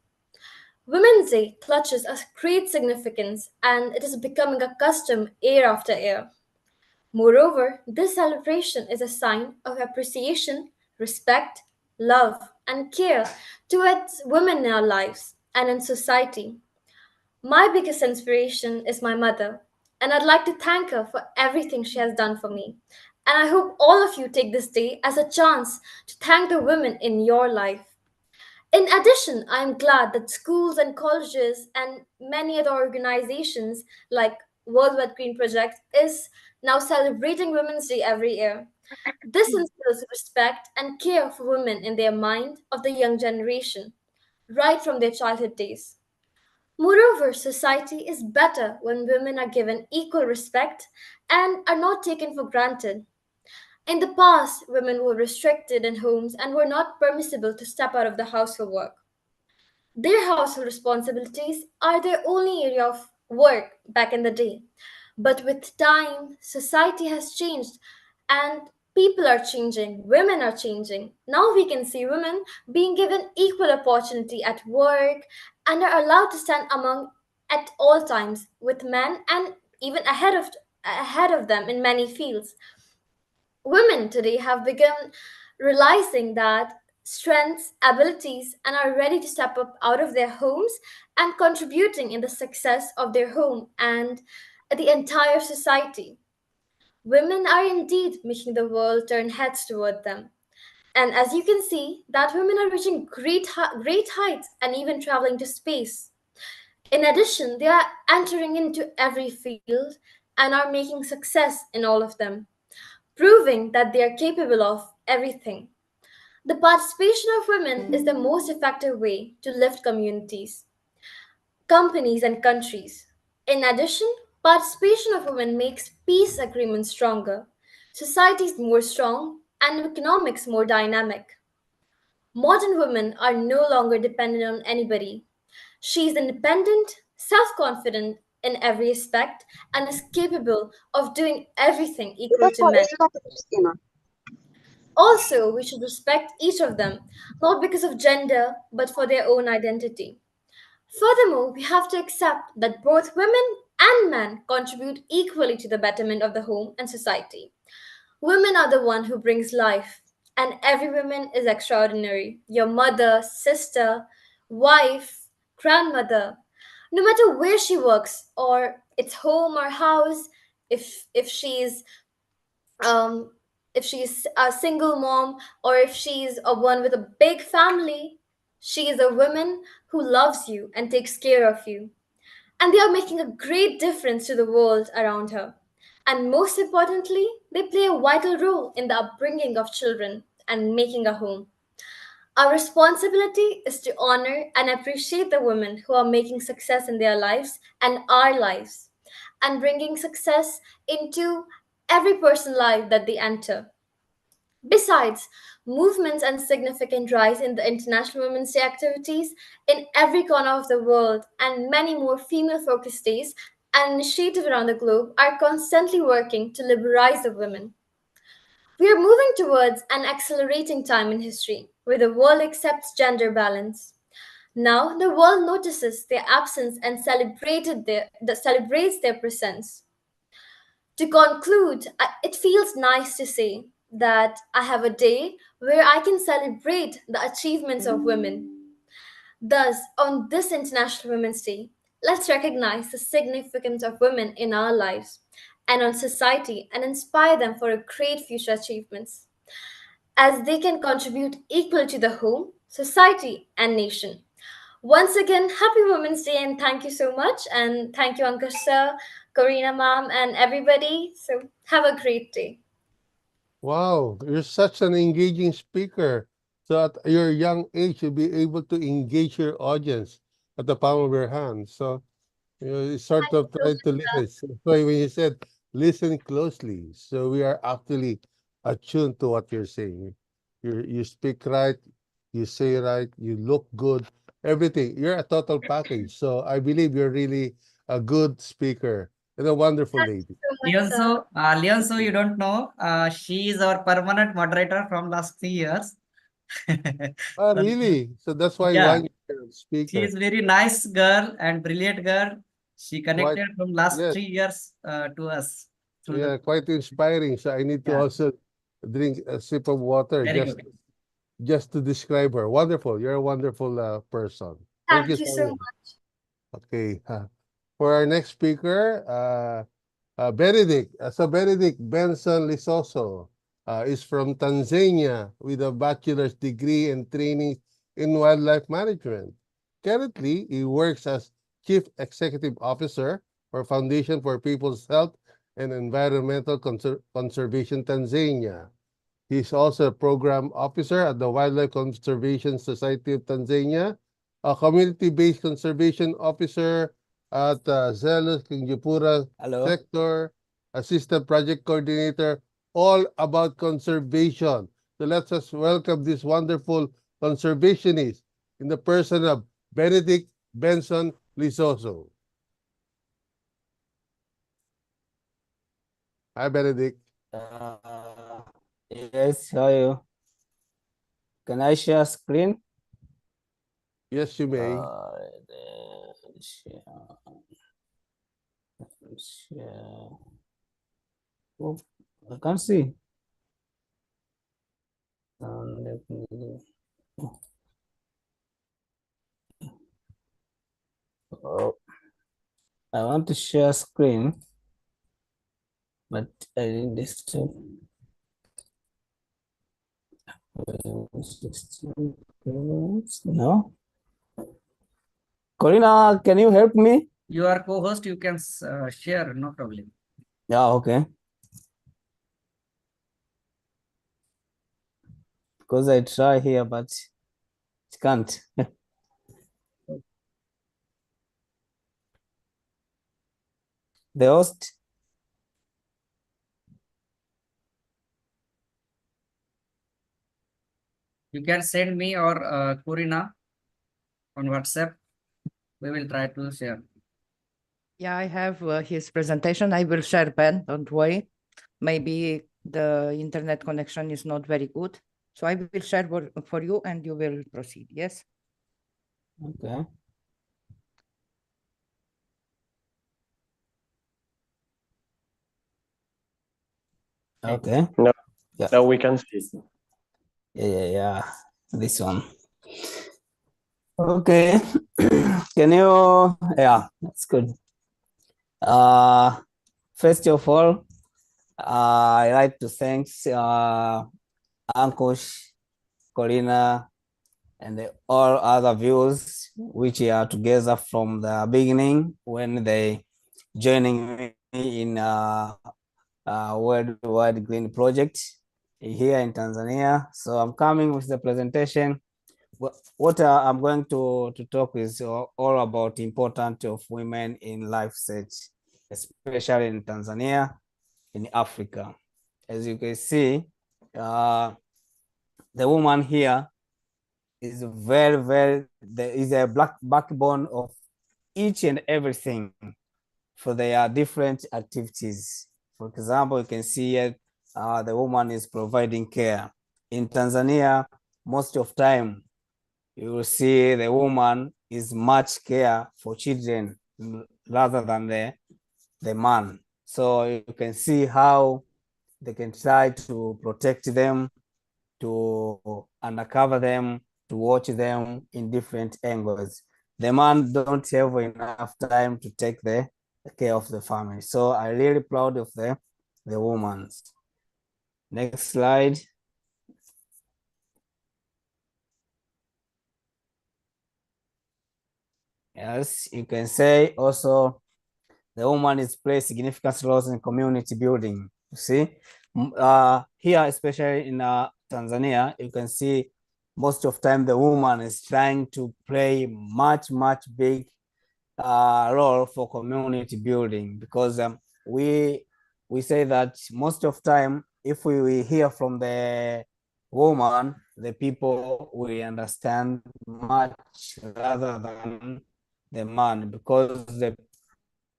Women's Day clutches a great significance and it is becoming a custom year after year. Moreover, this celebration is a sign of appreciation, respect, love, and care towards women in our lives and in society. My biggest inspiration is my mother, and I'd like to thank her for everything she has done for me. And I hope all of you take this day as a chance to thank the women in your life. In addition, I am glad that schools and colleges and many other organizations like World Wide Green Project is now celebrating Women's Day every year. This instills respect and care for women in their mind of the young generation, right from their childhood days. Moreover, society is better when women are given equal respect and are not taken for granted. In the past, women were restricted in homes and were not permissible to step out of the house for work. Their household responsibilities are their only area of work back in the day. But with time, society has changed and people are changing, women are changing. Now we can see women being given equal opportunity at work and are allowed to stand among at all times with men and even ahead of them in many fields. Women today have begun realizing that strengths, abilities, and are ready to step up out of their homes and contributing in the success of their home and the entire society. Women are indeed making the world turn heads toward them. And as you can see, that women are reaching great heights and even traveling to space. In addition, they are entering into every field and are making success in all of them, proving that they are capable of everything. The participation of women is the most effective way to lift communities, companies, and countries. In addition, Participation of women makes peace agreements stronger, societies more strong, and economics more dynamic. Modern women are no longer dependent on anybody. She is independent, self confident in every aspect, and is capable of doing everything equal to men. Also, we should respect each of them, not because of gender, but for their own identity. Furthermore, we have to accept that both women and men contribute equally to the betterment of the home and society. Women are the one who brings life, and every woman is extraordinary. Your mother, sister, wife, grandmother, no matter where she works, or it's home or house, if she's um if she's a single mom or if she's a one with a big family, she is a woman who loves you and takes care of you, and they are making a great difference to the world around her. And most importantly, they play a vital role in the upbringing of children and making a home. Our responsibility is to honor and appreciate the women who are making success in their lives and our lives, and bringing success into every person's life that they enter. Besides, movements and significant rise in the International Women's Day activities in every corner of the world and many more female focused days and initiatives around the globe are constantly working to liberalize the women. We are moving towards an accelerating time in history where the world accepts gender balance. Now the world notices their absence and celebrates their presence. To conclude, it feels nice to say that I have a day where I can celebrate the achievements of women. Thus, on this International Women's Day, let's recognize the significance of women in our lives and on society and inspire them for a great future achievements as they can contribute equally to the home, society, and nation. Once again, happy Women's Day and thank you so much. And thank you, Ankush sir, Karina ma'am, and everybody. So have a great day. Wow, you're such an engaging speaker. So at your young age, you'll be able to engage your audience at the palm of your hand. So you sort Thank of you so try to much, sir. listen. So that's why when you said listen closely, so we are actually attuned to what you're saying. You speak right, you say right, you look good, everything. You're a total package. So I believe you're really a good speaker and a wonderful Thank you lady. so much, sir. Leonso, you don't know, she is our permanent moderator from last 3 years. Ah, So, really? So that's why yeah, 1 year she speaker. is very nice girl and brilliant girl. She Quite, connected from last yes, 3 years to us through the yeah, quite inspiring. So I need to yeah, also drink a sip of water very good. just to describe her. Wonderful. You're a wonderful person. Thank you Thank you so so much. much. Okay. For our next speaker, Benedict. So Benedict Benson Lisoso is from Tanzania with a bachelor's degree and training in wildlife management. Currently, he works as Chief Executive Officer for Foundation for People's Health and Environmental Conservation Tanzania. He's also a program officer at the Wildlife Conservation Society of Tanzania, a community-based conservation officer at Zelos Kinjupura Hello. sector, assistant project coordinator, all about conservation. So let's us welcome this wonderful conservationist in the person of Benedict Benson Lisoso. Hi, Benedict. Yes, how are you? Can I share screen? Yes, you may. Share. Share. Oh, I can't see. Let me. Oh, I want to share screen, but I didn't disturb. 16 no. Corina, can you help me? You are co-host, you can share, no problem. Yeah, okay. Because I try here, but it can't. the host. You can send me or Kurina on WhatsApp. We will try to share. Yeah, I have his presentation. I will share, Ben, don't worry. Maybe the internet connection is not very good. So I will share for you and you will proceed, yes? Okay. Okay. No, Yeah. now we can see. Yeah. This one. Okay. Can you? Yeah, that's good. First of all, I like to thank Ankush, Corina, and all other viewers which are together from the beginning when they joining me in Worldwide Green Project here in Tanzania. So I'm coming with the presentation. What I'm going to talk is all about the importance of women in life search, especially in Tanzania, in Africa. As you can see, the woman here is there is a black backbone of each and everything for their different activities. For example, you can see here, the woman is providing care. In Tanzania, most of time, you will see the woman is much care for children rather than the man. So you can see how they can try to protect them, to uncover them, to watch them in different angles. The man don't have enough time to take the care of the family. So I'm really proud of the woman. Next slide. Yes, you can say also the woman is play significant roles in community building. You see, here, especially in Tanzania, you can see most of time the woman is trying to play much big role for community building, because we say that most of time if we hear from the woman, the people will understand much rather than the man, because the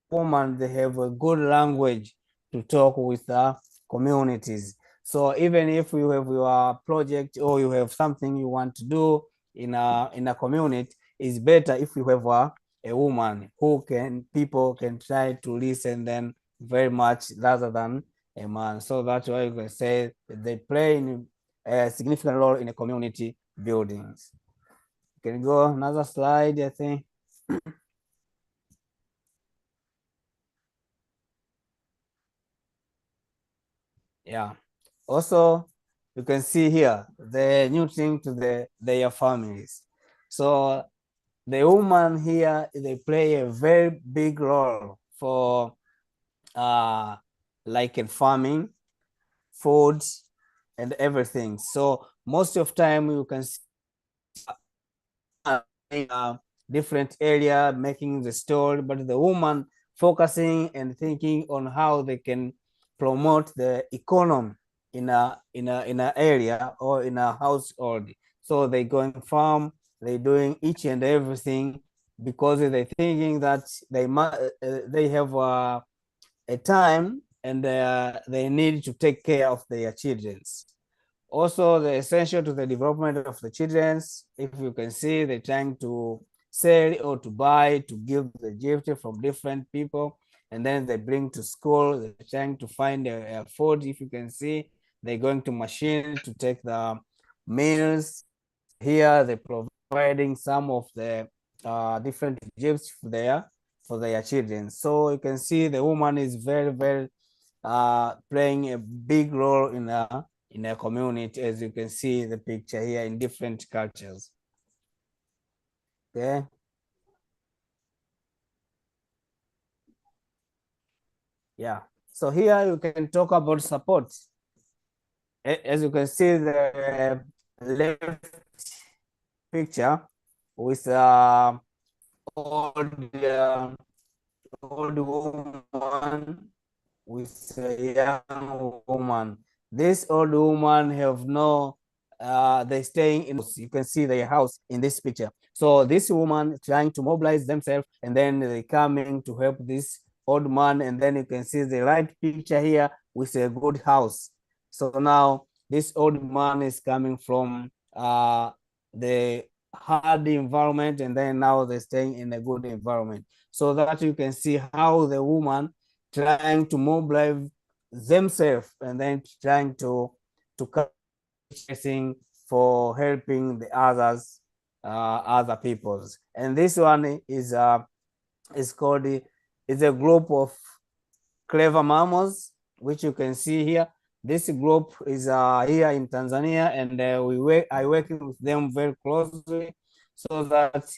woman, they have a good language to talk with the communities. So even if you have your project or you have something you want to do in a community, it's better if you have a woman who people can try to listen then very much rather than a man. So that's why you can say they play a significant role in a community buildings. Can you go another slide, I think? Yeah. Also, you can see here the new thing to their families. So the woman here, they play a very big role for like in farming, food, and everything. So most of time you can see different area making the story, but the woman focusing and thinking on how they can promote the economy in a area or in a household. So they going farm, they doing each and everything because they thinking that they have a time and they need to take care of their children. Also, the essential to the development of the children, if you can see, they're trying to sell or to buy, to give the gift from different people, and then they bring to school, they're trying to find a food. If you can see, they're going to machine to take the meals. Here, they're providing some of the different gifts for their children. So you can see the woman is very playing a big role in a community, as you can see the picture here in different cultures. Okay. Yeah. So here you can talk about support. As you can see the left picture with all the old woman with a young woman. This old woman have no, they staying in, you can see their house in this picture. So this woman trying to mobilize themselves, and then they coming to help this old man, and then you can see the right picture here with a good house. So now this old man is coming from the hard environment, and then now they're staying in a good environment. So that you can see how the woman trying to mobilize themselves and then trying to for helping the others, other peoples. And this one is called, is a group of clever mamas, which you can see here. This group is here in Tanzania, and I working with them very closely, so that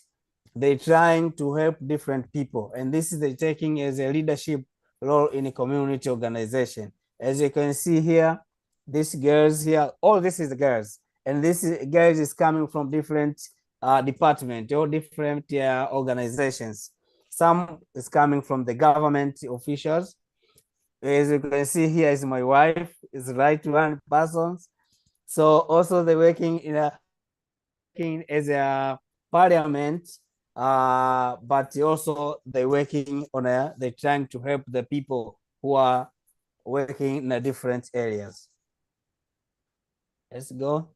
they trying to help different people, and this is they taking as a leadership role in a community organization. As you can see here, these girls here, all this is girls, and this girls is coming from different department or different organizations. Some is coming from the government officials. As you can see here is my wife, is right one person. So also they working in a working as a parliament, but also they working on a, they trying to help the people who are working in a different areas. Let's go.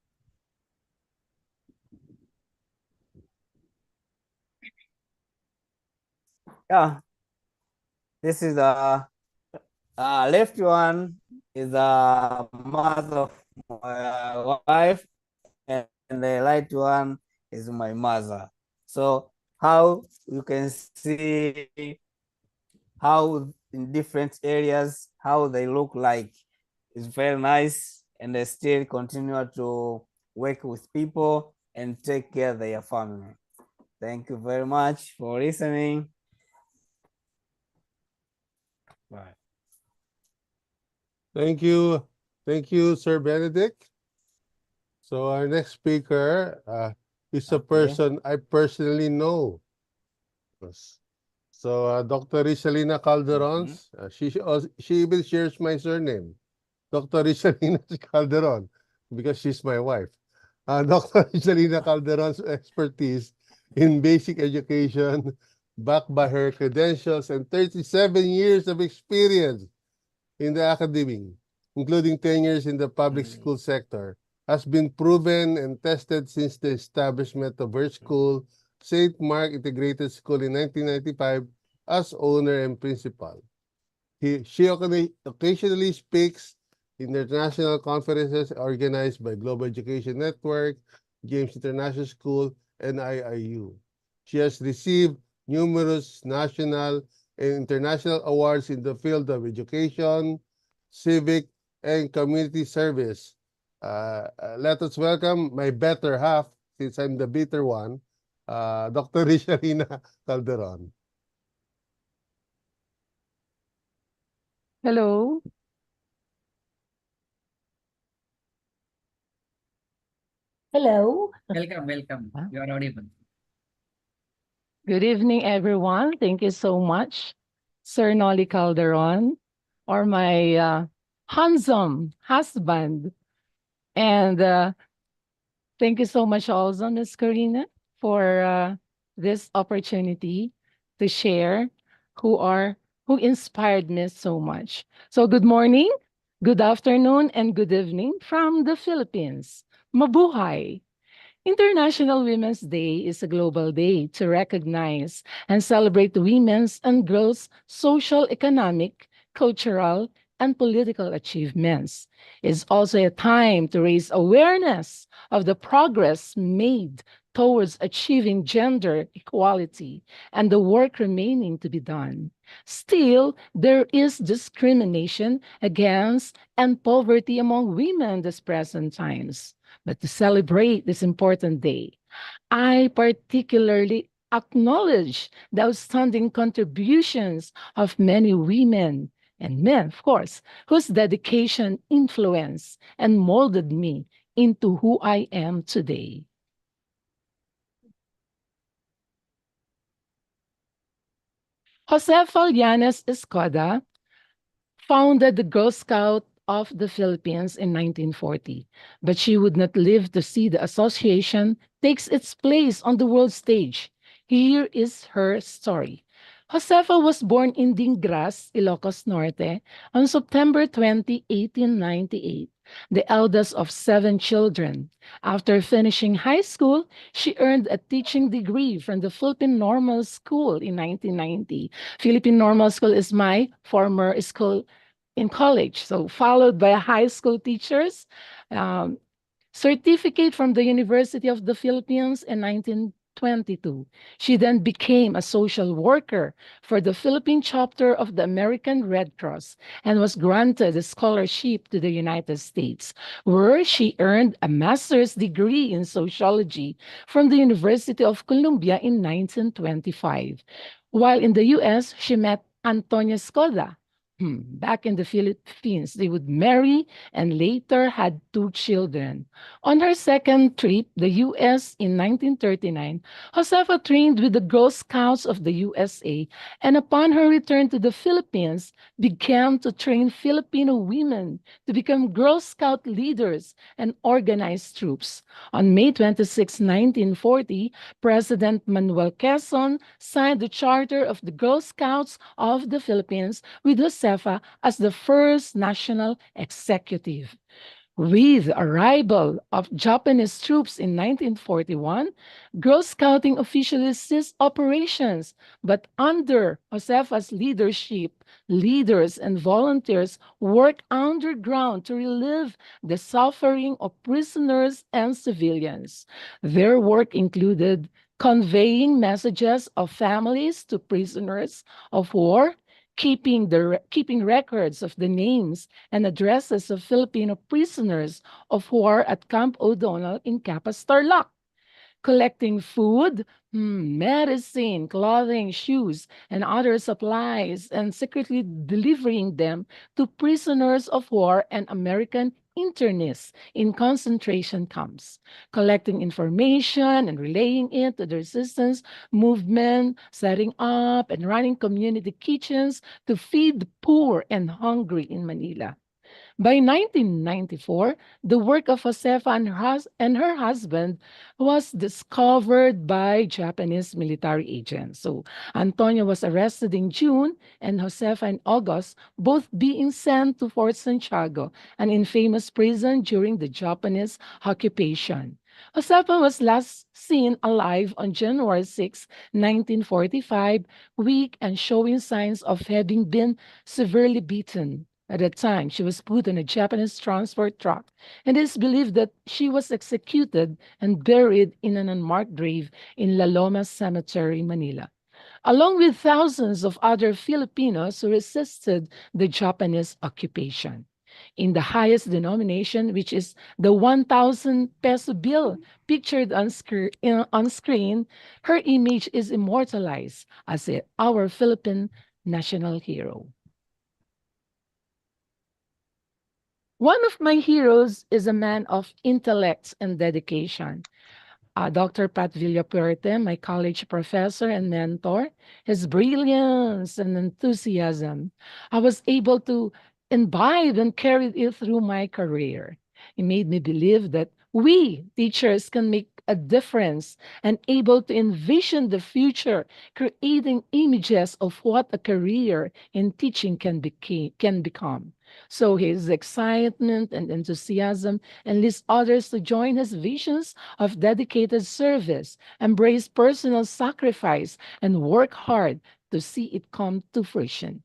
Yeah, this is the left one is the mother of my wife, and the right one is my mother. So how you can see how in different areas, how they look like, is very nice, and they still continue to work with people and take care of their family. Thank you very much for listening. Bye. Thank you. Thank you, Sir Benedict. So our next speaker is a person I personally know. Yes. So Dr. Risalina Calderon, she even shares my surname, Dr. Risalina Calderon, because she's my wife. Dr. Risalina Calderon's expertise in basic education, backed by her credentials and 37 years of experience in the academic, including 10 years in the public school sector, has been proven and tested since the establishment of her school, St. Mark Integrated School, in 1995 as owner and principal. She occasionally speaks in international conferences organized by Global Education Network, James International School, and IIU. She has received numerous national and international awards in the field of education, civic, and community service. Let us welcome my better half, since I'm the bitter one, Dr. Rishalina Calderon. Hello. Hello. Welcome. You are audible. Good evening, everyone. Thank you so much, Sir Nolly Calderon, or my handsome husband. And thank you so much also, Ms. Karina, for this opportunity to share who inspired me so much. So good morning, good afternoon, and good evening from the Philippines. Mabuhay! International Women's Day is a global day to recognize and celebrate women's and girls' social, economic, cultural, and political achievements. It's also a time to raise awareness of the progress made towards achieving gender equality and the work remaining to be done. Still, there is discrimination against and poverty among women in these present times. But to celebrate this important day, I particularly acknowledge the outstanding contributions of many women and men, of course, whose dedication, influence, and molded me into who I am today. Josefa Llanes Escoda founded the Girl Scout of the Philippines in 1940, but she would not live to see the association takes its place on the world stage. Here is her story. Josefa was born in Dingras, Ilocos Norte, on September 20, 1898, the eldest of 7 children. After finishing high school, she earned a teaching degree from the Philippine Normal School in 1990. Philippine Normal School is my former school in college, so followed by high school teachers, um, certificate from the University of the Philippines in 1922. She then became a social worker for the Philippine chapter of the American Red Cross and was granted a scholarship to the United States, where she earned a master's degree in sociology from the University of Columbia in 1925. While in the US, she met Antonia Skoda. Back in the Philippines, they would marry and later had 2 children. On her second trip, the US in 1939, Josefa trained with the Girl Scouts of the USA, and upon her return to the Philippines, began to train Filipino women to become Girl Scout leaders and organize troops. On May 26, 1940, President Manuel Quezon signed the Charter of the Girl Scouts of the Philippines with Josefa as the first national executive. With the arrival of Japanese troops in 1941, Girl Scouting officially ceased operations, but under Josefa's leadership, leaders and volunteers worked underground to relieve the suffering of prisoners and civilians. Their work included conveying messages of families to prisoners of war, keeping records of the names and addresses of Filipino prisoners of war at Camp O'Donnell in Capas, Tarlac, collecting food, medicine, clothing, shoes, and other supplies, and secretly delivering them to prisoners of war and American internists in concentration camps, collecting information and relaying it to the resistance movement, setting up and running community kitchens to feed the poor and hungry in Manila. By 1994, the work of Josefa and her husband was discovered by Japanese military agents. So Antonio was arrested in June and Josefa in August, both being sent to Fort Santiago, an infamous prison during the Japanese occupation. Josefa was last seen alive on January 6, 1945, weak and showing signs of having been severely beaten. At that time, she was put on a Japanese transport truck, and it is believed that she was executed and buried in an unmarked grave in La Loma Cemetery, Manila, along with thousands of other Filipinos who resisted the Japanese occupation. In the highest denomination, which is the 1,000 peso bill pictured on screen, her image is immortalized as our Philippine national hero. One of my heroes is a man of intellect and dedication. Dr. Pat Villapuerte, my college professor and mentor, his brilliance and enthusiasm, I was able to imbibe and carry it through my career. It made me believe that we teachers can make a difference and able to envision the future, creating images of what a career in teaching can become. So his excitement and enthusiasm enlist others to join his visions of dedicated service, embrace personal sacrifice, and work hard to see it come to fruition.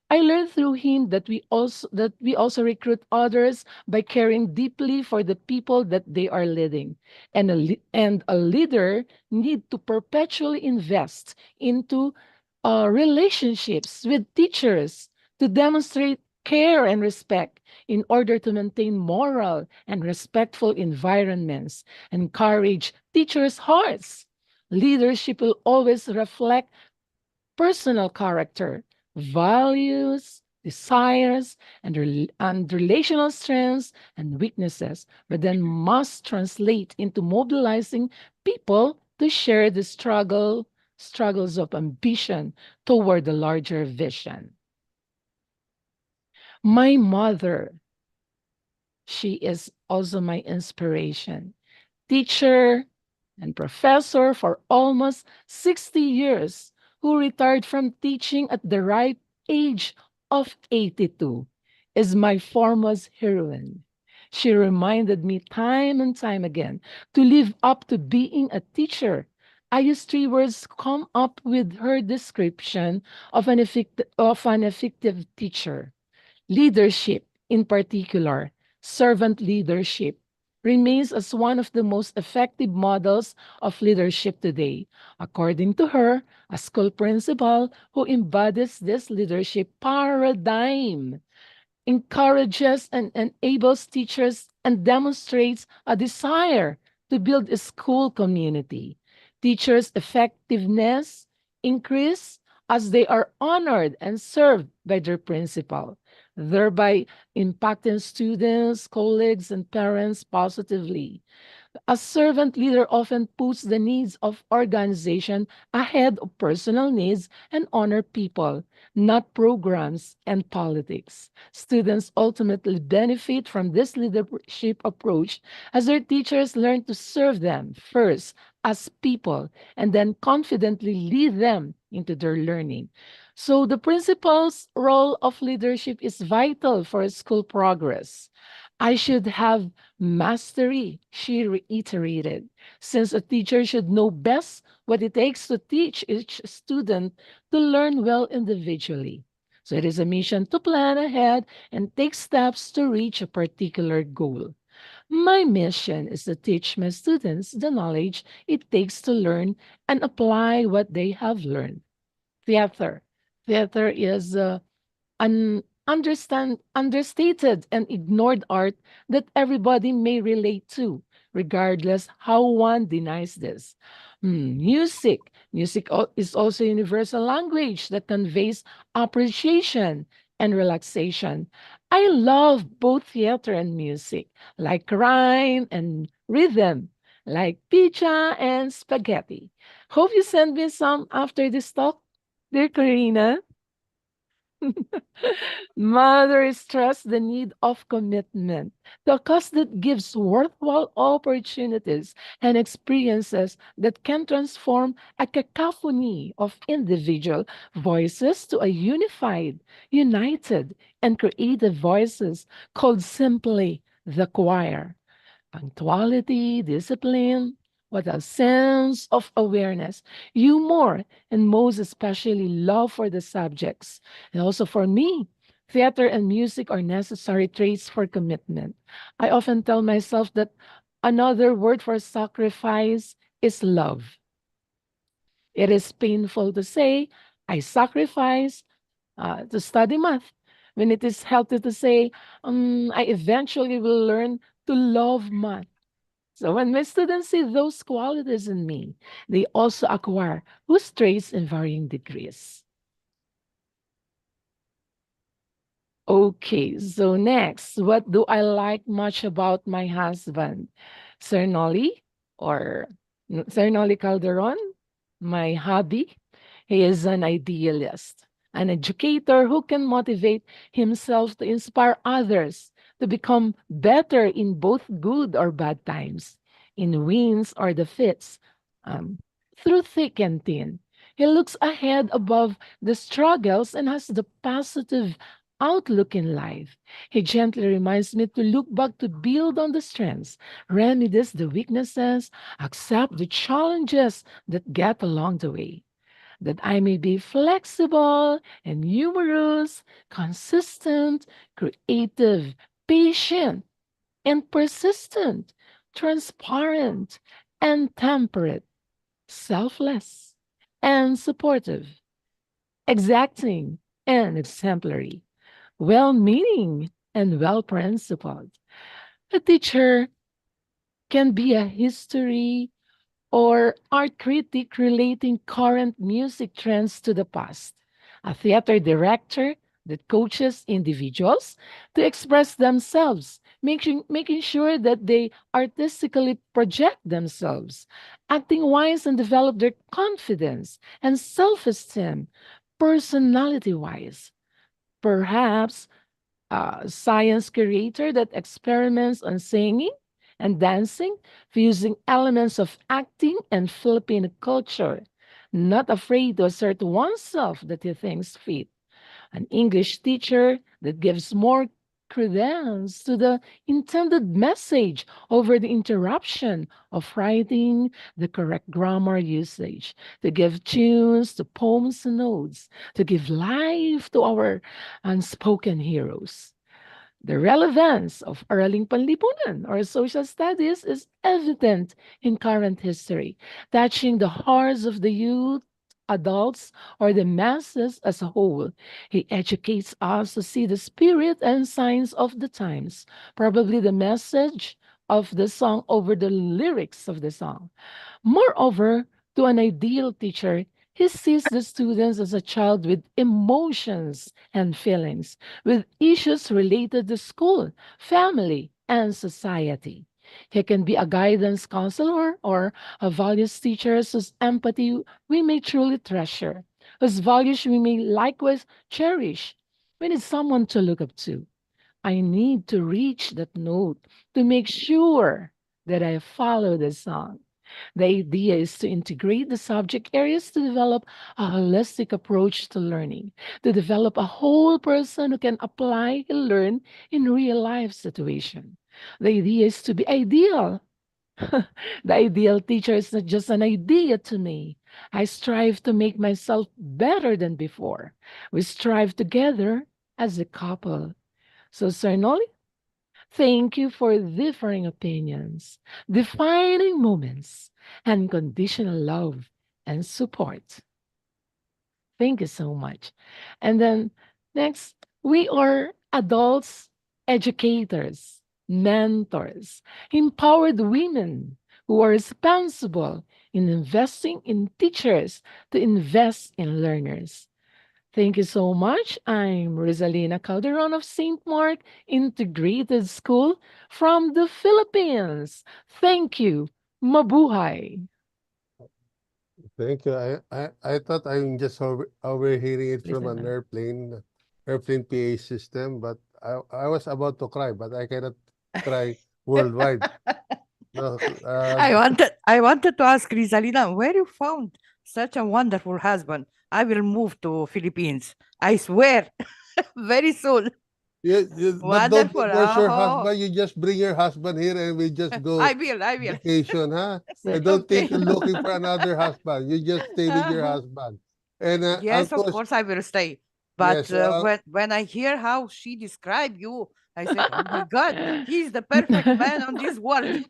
I learned through him that we also recruit others by caring deeply for the people that they are leading. And a leader need to perpetually invest into relationships with teachers to demonstrate care and respect in order to maintain moral and respectful environments, encourage teachers' hearts. Leadership will always reflect personal character, values, desires, and relational strengths and weaknesses, but then must translate into mobilizing people to share the struggle, struggles of ambition toward the larger vision. My mother, she is also my inspiration. Teacher and professor for almost 60 years, who retired from teaching at the ripe age of 82, is my foremost heroine. She reminded me time and time again to live up to being a teacher. I use three words come up with her description of an effective teacher: leadership, in particular, servant leadership, remains as one of the most effective models of leadership today. According to her, a school principal who embodies this leadership paradigm encourages and enables teachers and demonstrates a desire to build a school community. Teachers' effectiveness increase as they are honored and served by their principal, thereby impacting students, colleagues, and parents positively. A servant leader often puts the needs of organization ahead of personal needs and honor people, not programs and politics. Students ultimately benefit from this leadership approach as their teachers learn to serve them first as people and then confidently lead them into their learning. So the principal's role of leadership is vital for school progress. I should have mastery, she reiterated, since a teacher should know best what it takes to teach each student to learn well individually. So it is a mission to plan ahead and take steps to reach a particular goal. My mission is to teach my students the knowledge it takes to learn and apply what they have learned. Theater. Theater is an understated and ignored art that everybody may relate to, regardless how one denies this. Music. Is also a universal language that conveys appreciation and relaxation. I love both theater and music, like rhyme and rhythm, like pizza and spaghetti. Hope you send me some after this talk, dear Karina. Mothers stress the need of commitment, the cause that gives worthwhile opportunities and experiences that can transform a cacophony of individual voices to a united, and creative voices called simply the choir. Punctuality, discipline, what a sense of awareness, humor, and most especially love for the subjects. And also for me, theater and music are necessary traits for commitment. I often tell myself that another word for sacrifice is love. It is painful to say, I sacrifice to study math, when it is healthy to say, I eventually will learn to love math. So when my students see those qualities in me, they also acquire those traits in varying degrees. Okay, so next, what do I like much about my husband? Sir Nolly or Sir Nolly Calderon, my hobby. He is an idealist, an educator who can motivate himself to inspire others to become better in both good or bad times, in wins or defeats, um, through thick and thin. He looks ahead above the struggles and has the positive outlook in life. He gently reminds me to look back to build on the strengths, remedies the weaknesses, accept the challenges that get along the way, that I may be flexible and humorous, consistent, creative, patient, and persistent, transparent, and temperate, selfless, and supportive, exacting, and exemplary, well meaning, and well principled. A teacher can be a history or art critic relating current music trends to the past, a theater director that coaches individuals to express themselves making sure that they artistically project themselves, acting wise and develop their confidence and self esteem, personality wise. Perhaps a science creator that experiments on singing and dancing, fusing elements of acting and Filipino culture, not afraid to assert oneself that he thinks fit, an English teacher that gives more credence to the intended message over the interruption of writing the correct grammar usage, to give tunes to poems and notes, to give life to our unspoken heroes. The relevance of Araling Panlipunan or social studies is evident in current history, touching the hearts of the youth, adults, or the masses as a whole. He educates us to see the spirit and signs of the times, probably the message of the song over the lyrics of the song. Moreover, to an ideal teacher, he sees the students as a child with emotions and feelings, with issues related to school, family, and society. He can be a guidance counselor or a values teacher whose empathy we may truly treasure, whose values we may likewise cherish. We need someone to look up to. I need to reach that note to make sure that I follow the song. The idea is to integrate the subject areas to develop a holistic approach to learning, to develop a whole person who can apply and learn in real life situation. The idea is to be ideal. The ideal teacher is not just an idea to me. I strive to make myself better than before. We strive together as a couple. So, Sir Noli, thank you for differing opinions, defining moments, and conditional love and support. Thank you so much. And then next, we are adults, educators, mentors, empowered women who are responsible in investing in teachers to invest in learners. Thank you so much. I'm Rosalina Calderon of St. Mark Integrated School from the Philippines. Thank you. Mabuhay. Thank you. I thought I'm just overhearing it from Listen an lang. airplane PA system, but I was about to cry, but I cannot cry worldwide. No, I wanted to ask Rizalina, where you found such a wonderful husband? I will move to Philippines. I swear, very soon. but don't Wonderful. divorce your Oh, husband. You just bring your husband here and we just go I will. vacation, huh? I Say, don't think Okay. you're looking for another husband. You just stay with your husband. And Yes, of of course, course I will stay. But yes, so, when I hear how she described you, I said, "Oh my God, he's the perfect man on this world."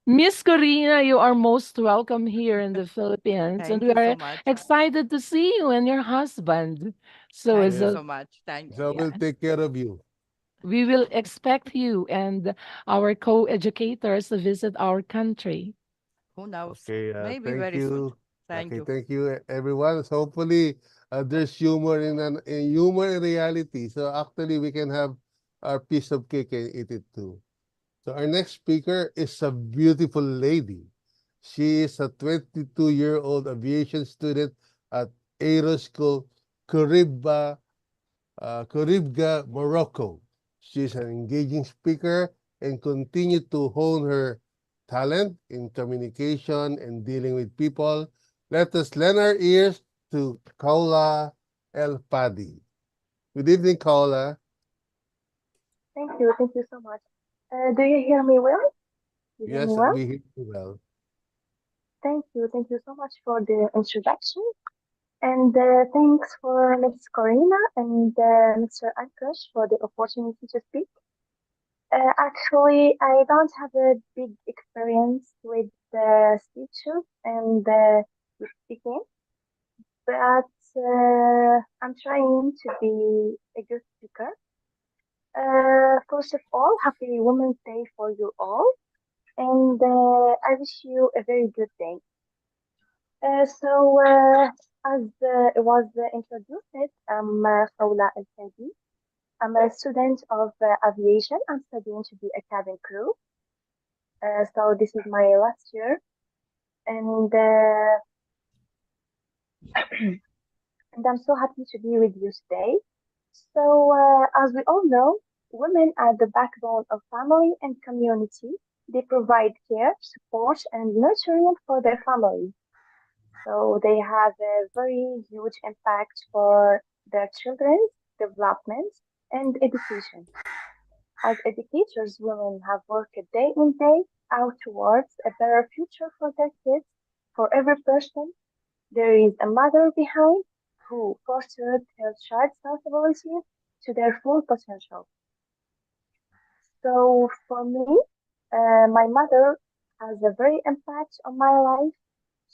Miss Corina, you are most welcome here in the Philippines, and Thank we you so are much. excited to see you and your husband. So, Thank is you yeah, a, so much. Thank so you. we'll yeah, take care of you. we will expect you and our co-educators to visit our country. Who knows? Okay, Maybe thank very soon. you. Thank Okay, you. thank you, everyone. So hopefully, there's humor in reality. So actually, we can have our piece of cake and eat it too. So our next speaker is a beautiful lady. She is a 22-year-old aviation student at Aero School, Curibba, Curibga, Morocco. She's an engaging speaker and continue to hone her talent in communication and dealing with people. Let us lend our ears to Kaula El Padi. Good evening, Kaula. Thank you so much. Do you hear me well? You hear me Yes, well? we hear you well. Thank you so much for the introduction. And thanks for Ms. Corina and Mr. Ankush for the opportunity to speak. Actually, I don't have a big experience with the speeches and with speaking, but I'm trying to be a good speaker. First of all, happy Women's Day for you all, and I wish you a very good day. As it was introduced, I'm Khawla Al Fadi. I'm a student of aviation. I'm studying to be a cabin crew. So this is my last year, and and I'm so happy to be with you today. So, as we all know, women are the backbone of family and community. They provide care, support, and nurturing for their families. So they have a very huge impact for their children's development and education. As educators, women have worked day in day out towards a better future for their kids. For every person, there is a mother behind who fostered her child's sensibilities to their full potential. So for me, my mother has a very impact on my life.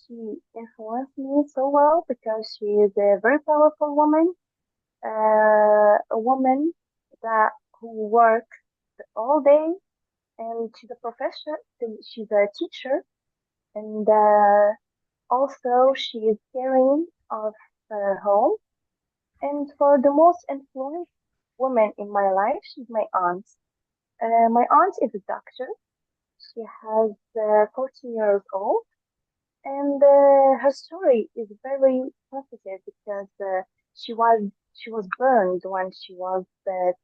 She influenced me so well because she is a very powerful woman, a woman that who works all day, and she's a professor. She's a teacher, and also she is caring of her home. And for the most influential woman in my life, she's my aunt. My aunt is a doctor. She has 40 years old, and her story is very positive because she was burned when she was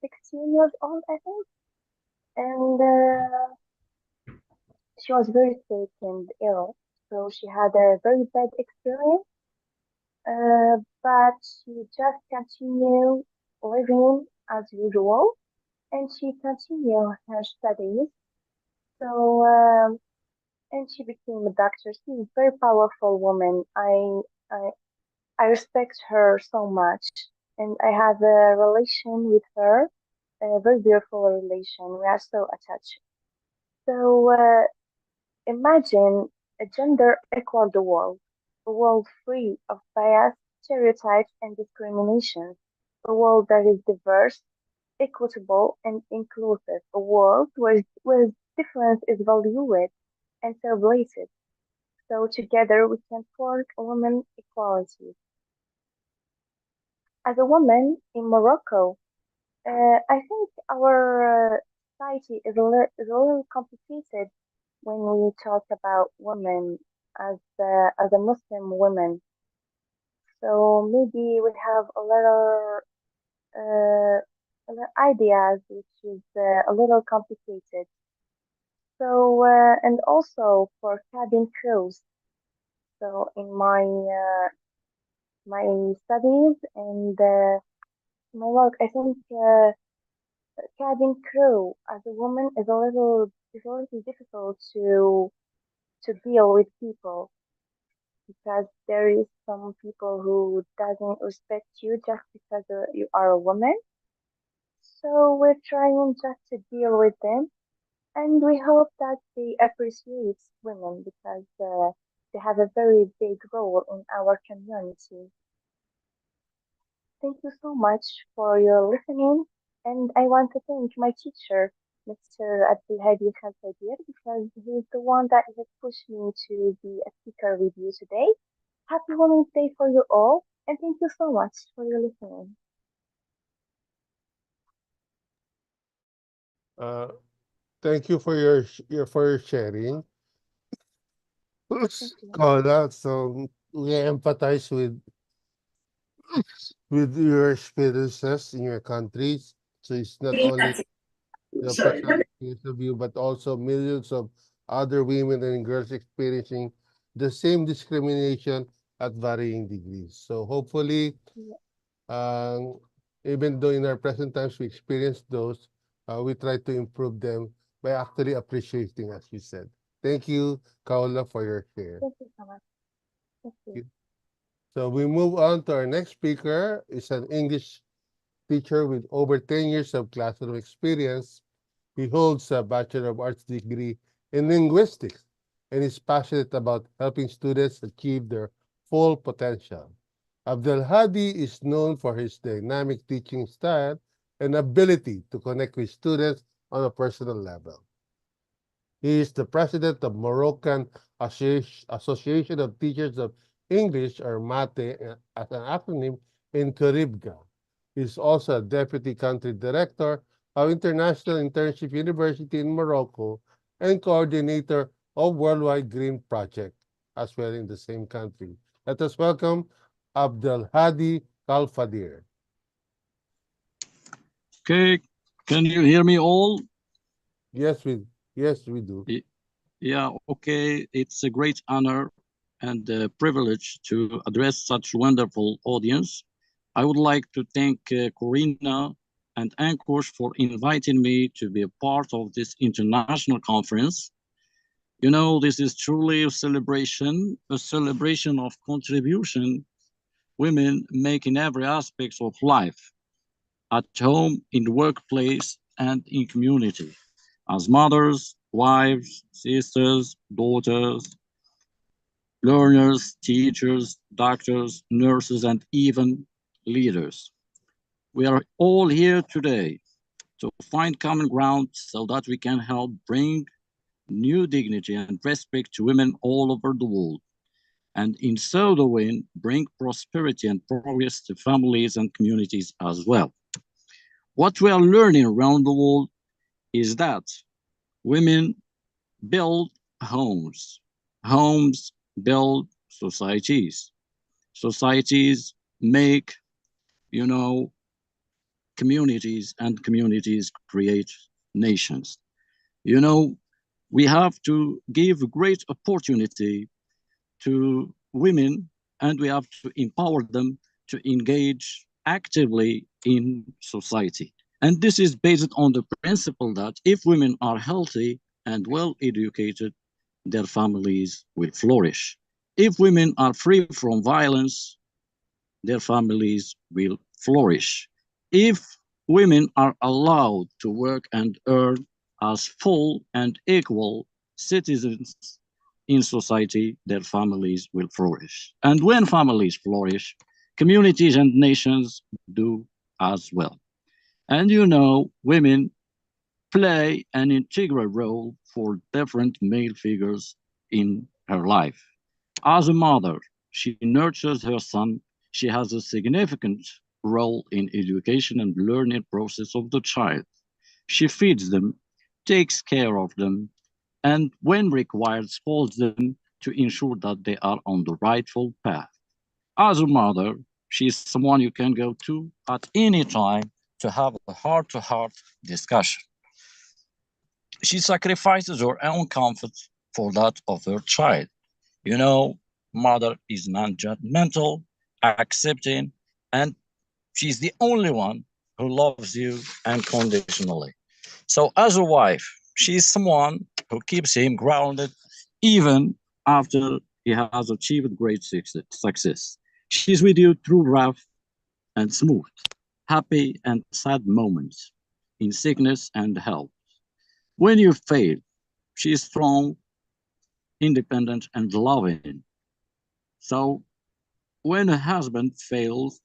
16 years old, I think, and she was very sick and ill. So she had a very bad experience, but she just continued living as usual, and she continued her studies. So and she became a doctor. She's a very powerful woman. I I respect her so much, and I have a relation with her, a very beautiful relation. We are so attached. So imagine a gender equal the world, a world free of bias, stereotypes, and discrimination, a world that is diverse, equitable, and inclusive, a world where difference is valued and celebrated. So together we can forge women equality. As a woman in Morocco, I think our society is a little complicated when we talk about women as a Muslim woman. So maybe we have uh, a little ideas which is a little complicated. So and also for cabin crews. So in my studies and my work, I think cabin crew as a woman is a little difficult to deal with people because there is some people who doesn't respect you just because you are a woman. So we're trying just to deal with them, and we hope that they appreciate women because they have a very big role in our community. Thank you so much for your listening, and I want to thank my teacher, Mr. Abdulhadi Khalfadir, because he's the one that has pushed me to be a speaker with you today. Happy Women's Day for you all, and thank you so much for your listening. Uh, Thank you for your sharing. Thank you. Carla, so we empathize with your experiences in your countries. So it's not only the personal experience of you, but also millions of other women and girls experiencing the same discrimination at varying degrees. So hopefully, Yeah, um, even though in our present times we experience those, we try to improve them by actually appreciating, as you said. Thank you, Kaula, for your share. thank you so much. Thank you. So we move on to our next speaker. Is an English teacher with over 10 years of classroom experience. He holds a Bachelor of Arts degree in linguistics and is passionate about helping students achieve their full potential. Abdel Hadi is known for his dynamic teaching style and ability to connect with students on a personal level. He is the president of Moroccan Association of Teachers of English, or MATE, as an acronym in Caribga. He's also a Deputy Country Director of International Internship University in Morocco and coordinator of Worldwide Green Project, as well in the same country. Let us welcome Abdel Hadi Kalfadir. Okay, can you hear me all? Yes, we do. Yeah, okay. It's a great honor and a privilege to address such wonderful audience. I would like to thank Corina and Ankush for inviting me to be a part of this international conference. You know, this is truly a celebration of contribution women make in every aspect of life, at home, in the workplace, and in community, as mothers, wives, sisters, daughters, learners, teachers, doctors, nurses, and even leaders. We are all here today to find common ground so that we can help bring new dignity and respect to women all over the world, and in so doing, bring prosperity and progress to families and communities as well. What we are learning around the world is that women build homes, homes build societies, societies make, you know, communities, and communities create nations. You know, we have to give great opportunity to women, and we have to empower them to engage actively in society. And this is based on the principle that if women are healthy and well educated, their families will flourish. If women are free from violence, their families will flourish. If women are allowed to work and earn as full and equal citizens in society, their families will flourish. And when families flourish, communities and nations do as well. And you know, women play an integral role for different male figures in her life. As a mother, she nurtures her son. She has a significant role in education and learning process of the child. She feeds them, takes care of them, and when required, scolds them to ensure that they are on the rightful path. As a mother, she is someone you can go to at any time to have a heart-to-heart discussion. She sacrifices her own comfort for that of her child. You know, mother is non-judgmental, accepting, and she's the only one who loves you unconditionally. So as a wife, she's someone who keeps him grounded even after he has achieved great success. She's with you through rough and smooth, happy and sad moments, in sickness and health. When you fail, she is strong, independent, and loving. So when a husband fails,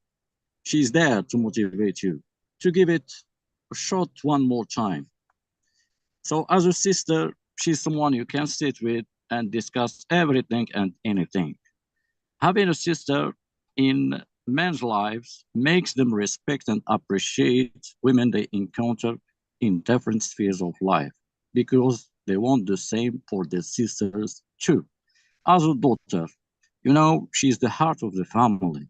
she's there to motivate you, to give it a shot one more time. So as a sister, she's someone you can sit with and discuss everything and anything. Having a sister in men's lives makes them respect and appreciate women they encounter in different spheres of life because they want the same for their sisters too. As a daughter, you know, she's the heart of the family.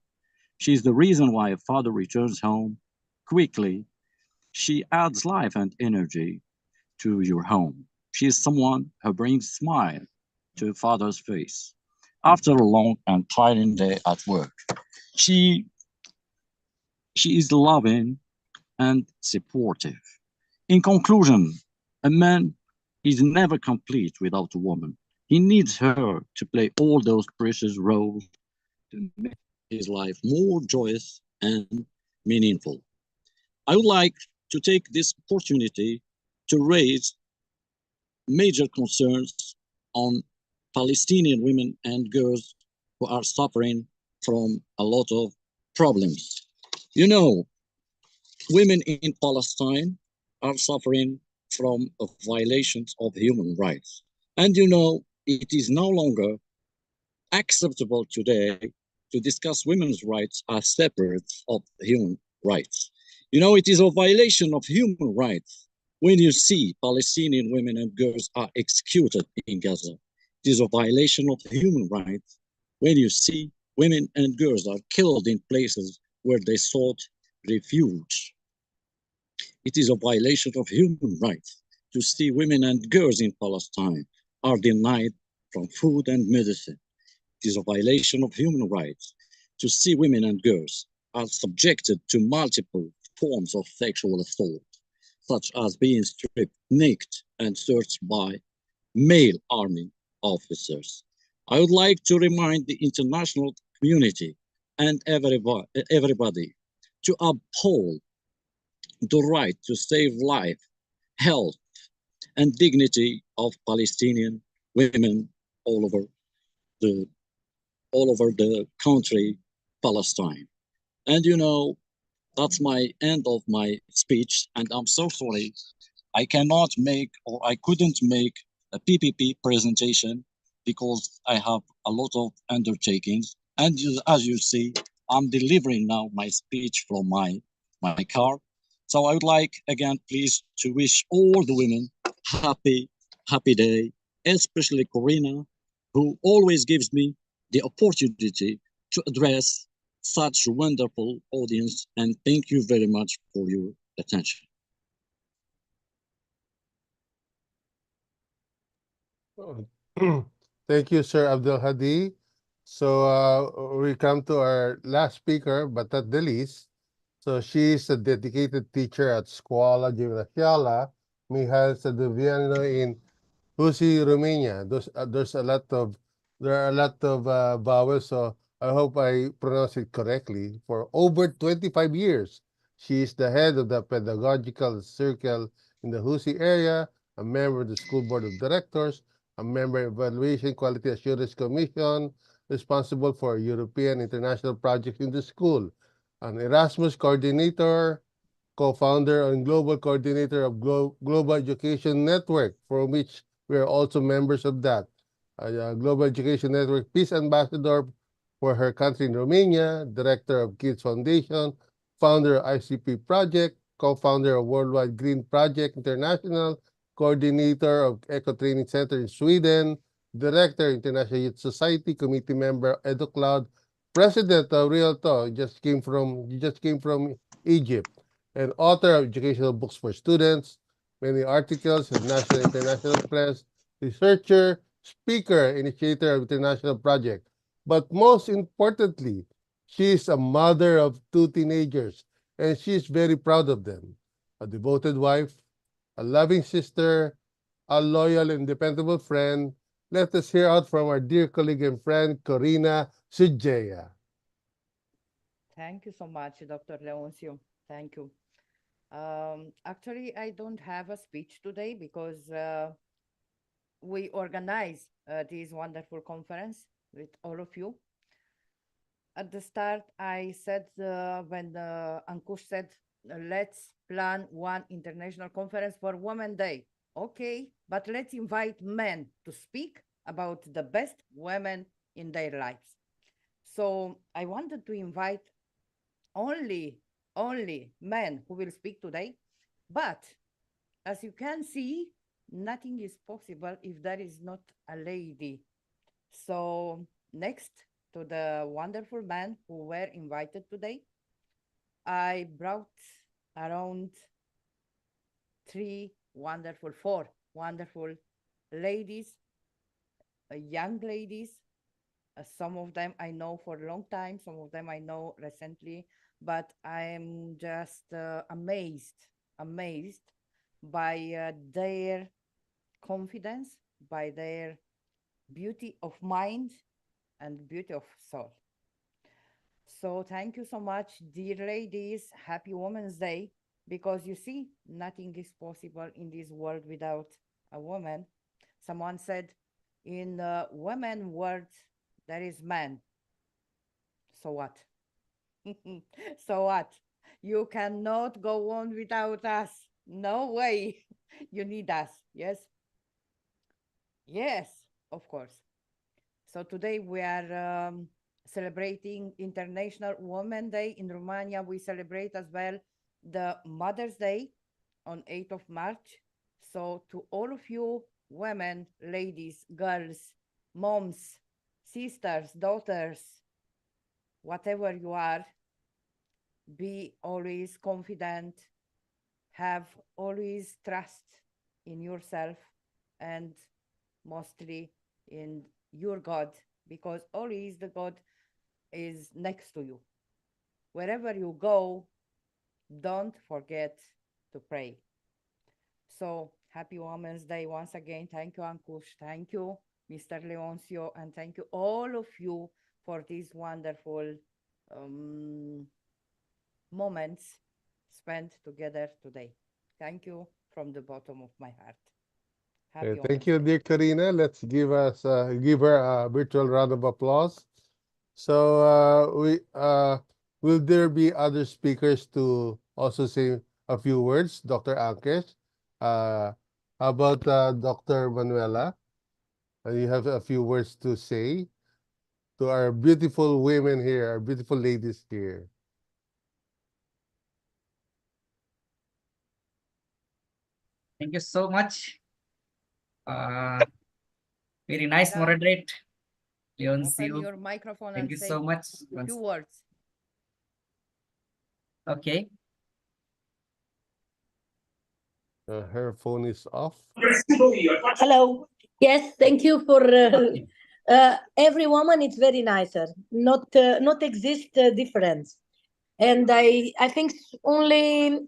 She's the reason why a father returns home quickly. She adds life and energy to your home. She is someone who brings smile to a father's face after a long and tiring day at work. She, she is loving and supportive. In conclusion, a man is never complete without a woman. He needs her to play all those precious roles to make his life more joyous and meaningful. I would like to take this opportunity to raise major concerns on Palestinian women and girls who are suffering from a lot of problems. You know, women in Palestine are suffering from violations of human rights. And you know, it is no longer acceptable today to discuss women's rights as separate of human rights. You know, it is a violation of human rights when you see Palestinian women and girls are executed in Gaza. It is a violation of human rights when you see women and girls are killed in places where they sought refuge. It is a violation of human rights to see women and girls in Palestine are denied from food and medicine. It is a violation of human rights to see women and girls are subjected to multiple forms of sexual assault, such as being stripped naked and searched by male army officers. I would like to remind the international community and everybody to uphold the right to save life, health, and dignity of Palestinian women all over the country, Palestine. And you know, that's my end of my speech, and I'm so sorry. I cannot make or I couldn't make a PPP presentation because I have a lot of undertakings. And as you see, I'm delivering now my speech from my car. So I would like again, please, to wish all the women happy day, especially Corina, who always gives me the opportunity to address such wonderful audience. And thank you very much for your attention. Thank you, Sir Abdul Hadi. So we come to our last speaker, but not the least. So she is a dedicated teacher at Scuola Gimnasiala Mihail Sadoviano in Husi, Romania. There are a lot of vowels, so I hope I pronounce it correctly. For over 25 years, she is the head of the pedagogical circle in the Husi area, a member of the school board of directors, a member of Evaluation Quality Assurance Commission, responsible for European international projects in the school, an Erasmus coordinator, co-founder and global coordinator of Global Education Network, for which we are also members of that. Global Education Network Peace Ambassador for her country in Romania, Director of Kids Foundation, founder of ICP Project, co-founder of Worldwide Green Project International, coordinator of Eco Training Center in Sweden, Director, International Youth Society, committee member, EduCloud, president of Realto, you just came from Egypt, and author of educational books for students, many articles in national and international press, researcher, speaker, initiator of international projects. But most importantly, she is a mother of two teenagers, and she is very proud of them. A devoted wife, a loving sister, a loyal and dependable friend. Let us hear out from our dear colleague and friend, Corina Sujaya. Thank you so much, Dr. Leoncio. Thank you. Actually, I don't have a speech today because we organize this wonderful conference with all of you. At the start, I said when Ankush said, let's plan one international conference for Women's Day. Okay, but let's invite men to speak about the best women in their lives. So I wanted to invite only men who will speak today, but as you can see, nothing is possible if there is not a lady. So next to the wonderful men who were invited today, I brought around four wonderful ladies, young ladies. Some of them I know for a long time, some of them I know recently, but I'm just amazed by their confidence, by their beauty of mind and beauty of soul. So thank you so much, dear ladies. Happy Women's Day, because you see, nothing is possible in this world without a woman. Someone said, in women world, there is man. So what? So what? You cannot go on without us. No way. You need us. Yes? Yes, of course. So today we are celebrating International Women's Day. In Romania, we celebrate as well the Mother's Day on 8th of March. So to all of you women, ladies, girls, moms, sisters, daughters, whatever you are, be always confident, have always trust in yourself and mostly in your God, because always the God is next to you. Wherever you go, don't forget to pray. So happy Women's Day once again. Thank you, Ankush. Thank you, Mr. Leoncio, and thank you all of you for these wonderful moments spent together today. Thank you from the bottom of my heart. Happy Thank you, Women's Day. dear Karina. Let's give her a virtual round of applause. So will there be other speakers to also say a few words, Dr. Ankesh? How about Dr. Manuela? You have a few words to say to our beautiful women here, our beautiful ladies here. Thank you so much. Very nice moderate, Open Leoncio. your microphone Thank and you say so much. a few words. Okay. Her phone is off. Hello. Yes, thank you for every woman. It's very nicer. Not exist difference, and I think only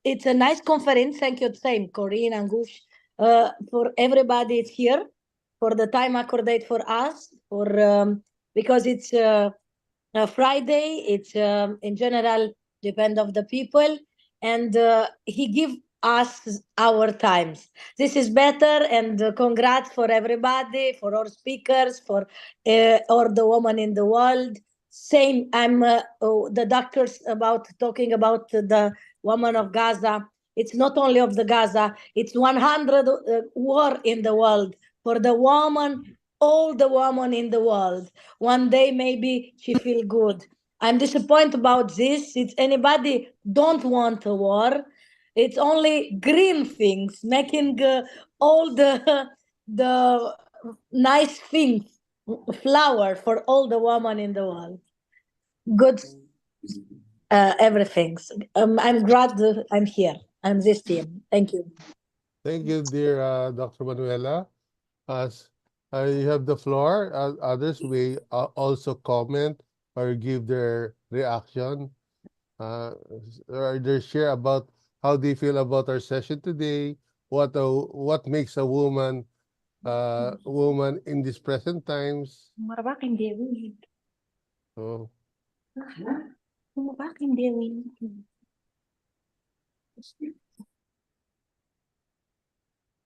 it's a nice conference. Thank you, same Corinne and Gush, for everybody. It's here for the time accorded for us for because it's Friday. It's in general depend of the people, and he give us our times. This is better, and congrats for everybody, for our speakers, for all the women in the world. Same, I'm the doctors about talking about the woman of Gaza. It's not only of the Gaza. It's 100 war in the world for the woman, all the women in the world. One day maybe she feel good. I'm disappointed about this. It's anybody don't want a war. It's only green things making all the nice things flower for all the women in the world. Good everything. I'm glad I'm here. I'm this team. Thank you. Thank you, dear Dr. Manuela. As you have the floor, others may also comment or give their reaction or their share about how they feel about our session today. What makes a woman in these present times? Oh.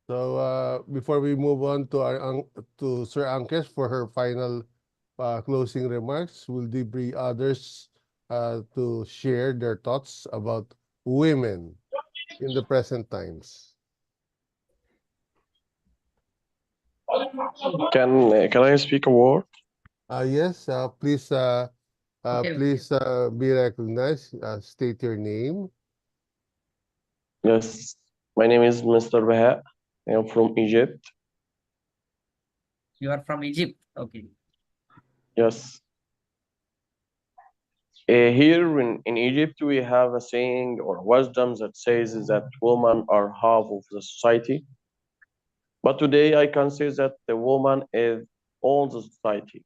So before we move on to to Sir Ankesh for her final closing remarks, will there be others to share their thoughts about women in the present times? Can I speak a word? Yes, please Okay. please be recognized. State your name. Yes, my name is Mr. Baha. I am from Egypt. You are from Egypt. Okay. Yes. Here in Egypt, we have a saying or wisdom that says that women are half of the society. But today I can say that the woman is all the society.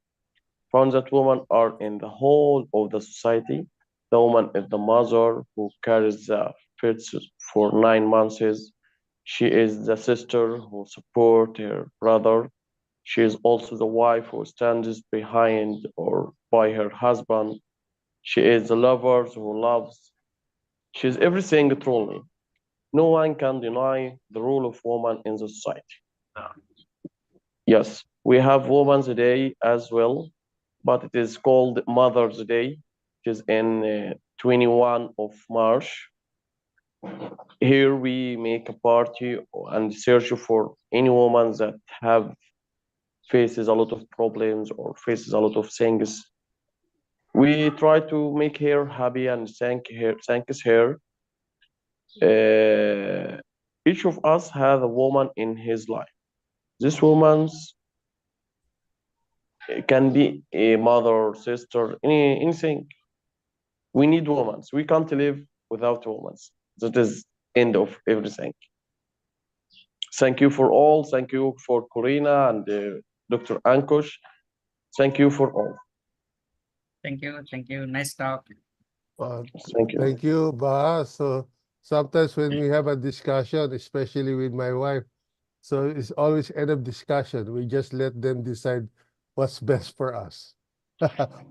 Found that women are in the whole of the society. The woman is the mother who carries the fetus for 9 months. She is the sister who supports her brother. She is also the wife who stands behind or by her husband. She is the lover who loves. She is everything truly. No one can deny the role of woman in the society. Yes, we have Women's Day as well, but it is called Mother's Day. It is in 21 of March. Here we make a party and search for any woman that have faces a lot of problems or faces a lot of things. We try to make her happy and thanks her Each of us has a woman in his life. This woman's can be a mother, sister, anything. We need women. We can't live without women. That is end of everything. Thank you for all. Thank you for Corina and Dr. Ankush. Thank you for all. Thank you. Thank you. Nice talk. Thank you. Thank you, Ba. So sometimes when we have a discussion, especially with my wife, so it's always end of discussion. We just let them decide what's best for us.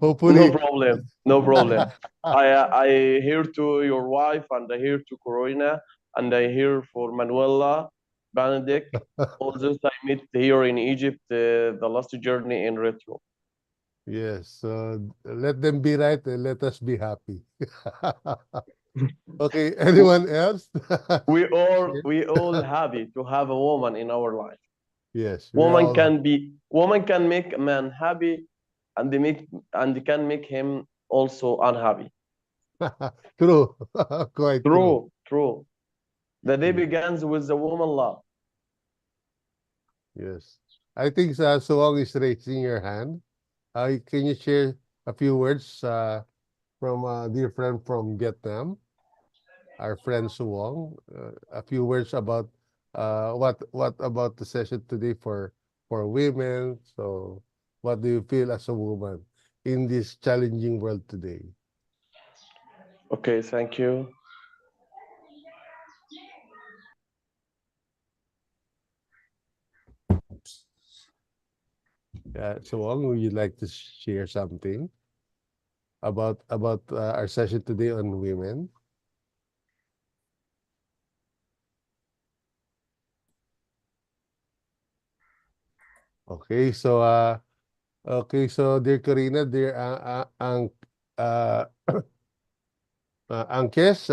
Hopefully. No problem. No problem. I hear to your wife and I hear to Corina and I hear for Manuela, Benedict. All this I met here in Egypt, the last journey in Retro. Yes, let them be right and let us be happy. Okay, anyone else? we all happy to have a woman in our life. Yes, woman can make a man happy and can make him also unhappy. True. Quite true. True. The day begins with the woman love. Yes. I think Suwang is raising your hand. Can you share a few words from a dear friend from Vietnam, our friend Suwang? A few words about what about the session today for women? So, what do you feel as a woman in this challenging world today? Okay, thank you. Suwang, would you like to share something about our session today on women? Okay, so dear Karina, dear uh, Ankes,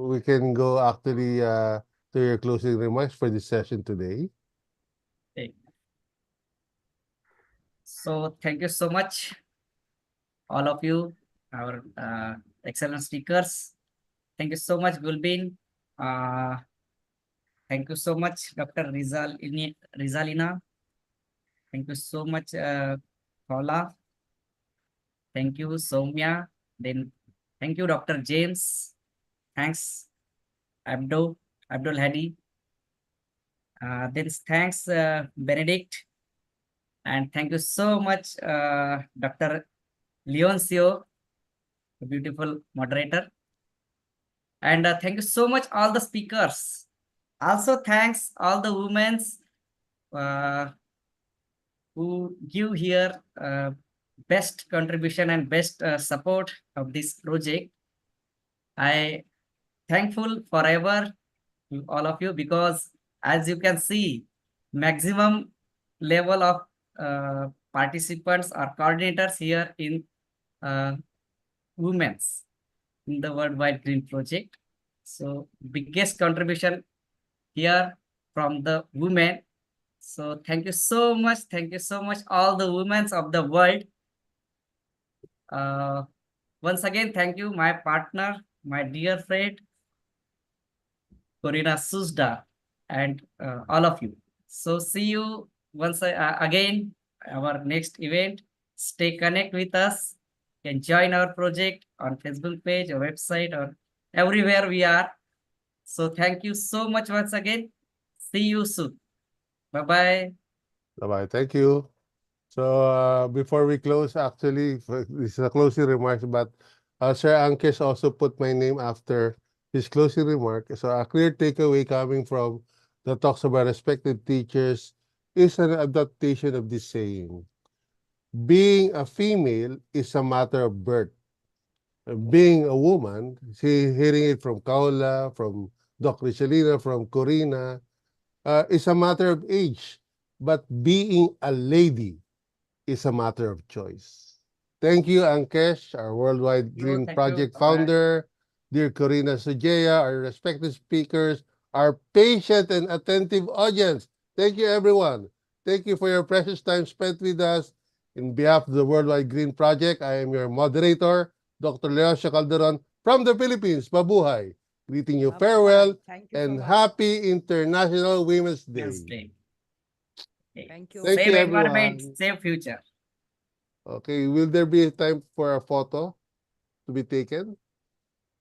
we can go actually to your closing remarks for this session today. Okay. So thank you so much, all of you, our excellent speakers. Thank you so much, Gulbin. Thank you so much, Dr. Rizalina. Thank you so much, Paula. Thank you, Soumya. Then thank you, Dr. James. Thanks, Abdul Hadi. Then thanks, Benedict. And thank you so much, Dr. Leoncio, a beautiful moderator. And thank you so much, all the speakers. Also, thanks all the women who give here best contribution and best support of this project. I thankful forever to all of you because as you can see, maximum level of participants or coordinators here in women's in the Worldwide Green Project. So biggest contribution here from the women. So thank you so much. Thank you so much, all the women of the world. Once again, thank you, my partner, my dear friend, Corina Susda, and all of you. So see you once again, our next event. Stay connect with us. You can join our project on Facebook page or website or everywhere we are. So thank you so much once again. See you soon. Bye-bye. Bye-bye. Thank you. So before we close, actually, this is a closing remarks, but Sir Ankes also put my name after his closing remark. So a clear takeaway coming from the talks about respected teachers is an adaptation of this saying. Being a female is a matter of birth. Being a woman, hearing it from Kaula, from Doc Richelina, from Corina, is a matter of age. But being a lady is a matter of choice. Thank you, Ankesh, our Worldwide Green Project founder, dear Corina Sujaya, our respected speakers, our patient and attentive audience. Thank you, everyone. Thank you for your precious time spent with us. In behalf of the Worldwide Green Project, I am your moderator, Dr. Leoncio Calderon from the Philippines. Mabuhay! Greeting you Bye-bye. farewell Thank you so and much. happy International Women's Women's Day. Day. Thank you. Thank Save you, environment, everyone. save future. Okay, will there be time for a photo to be taken?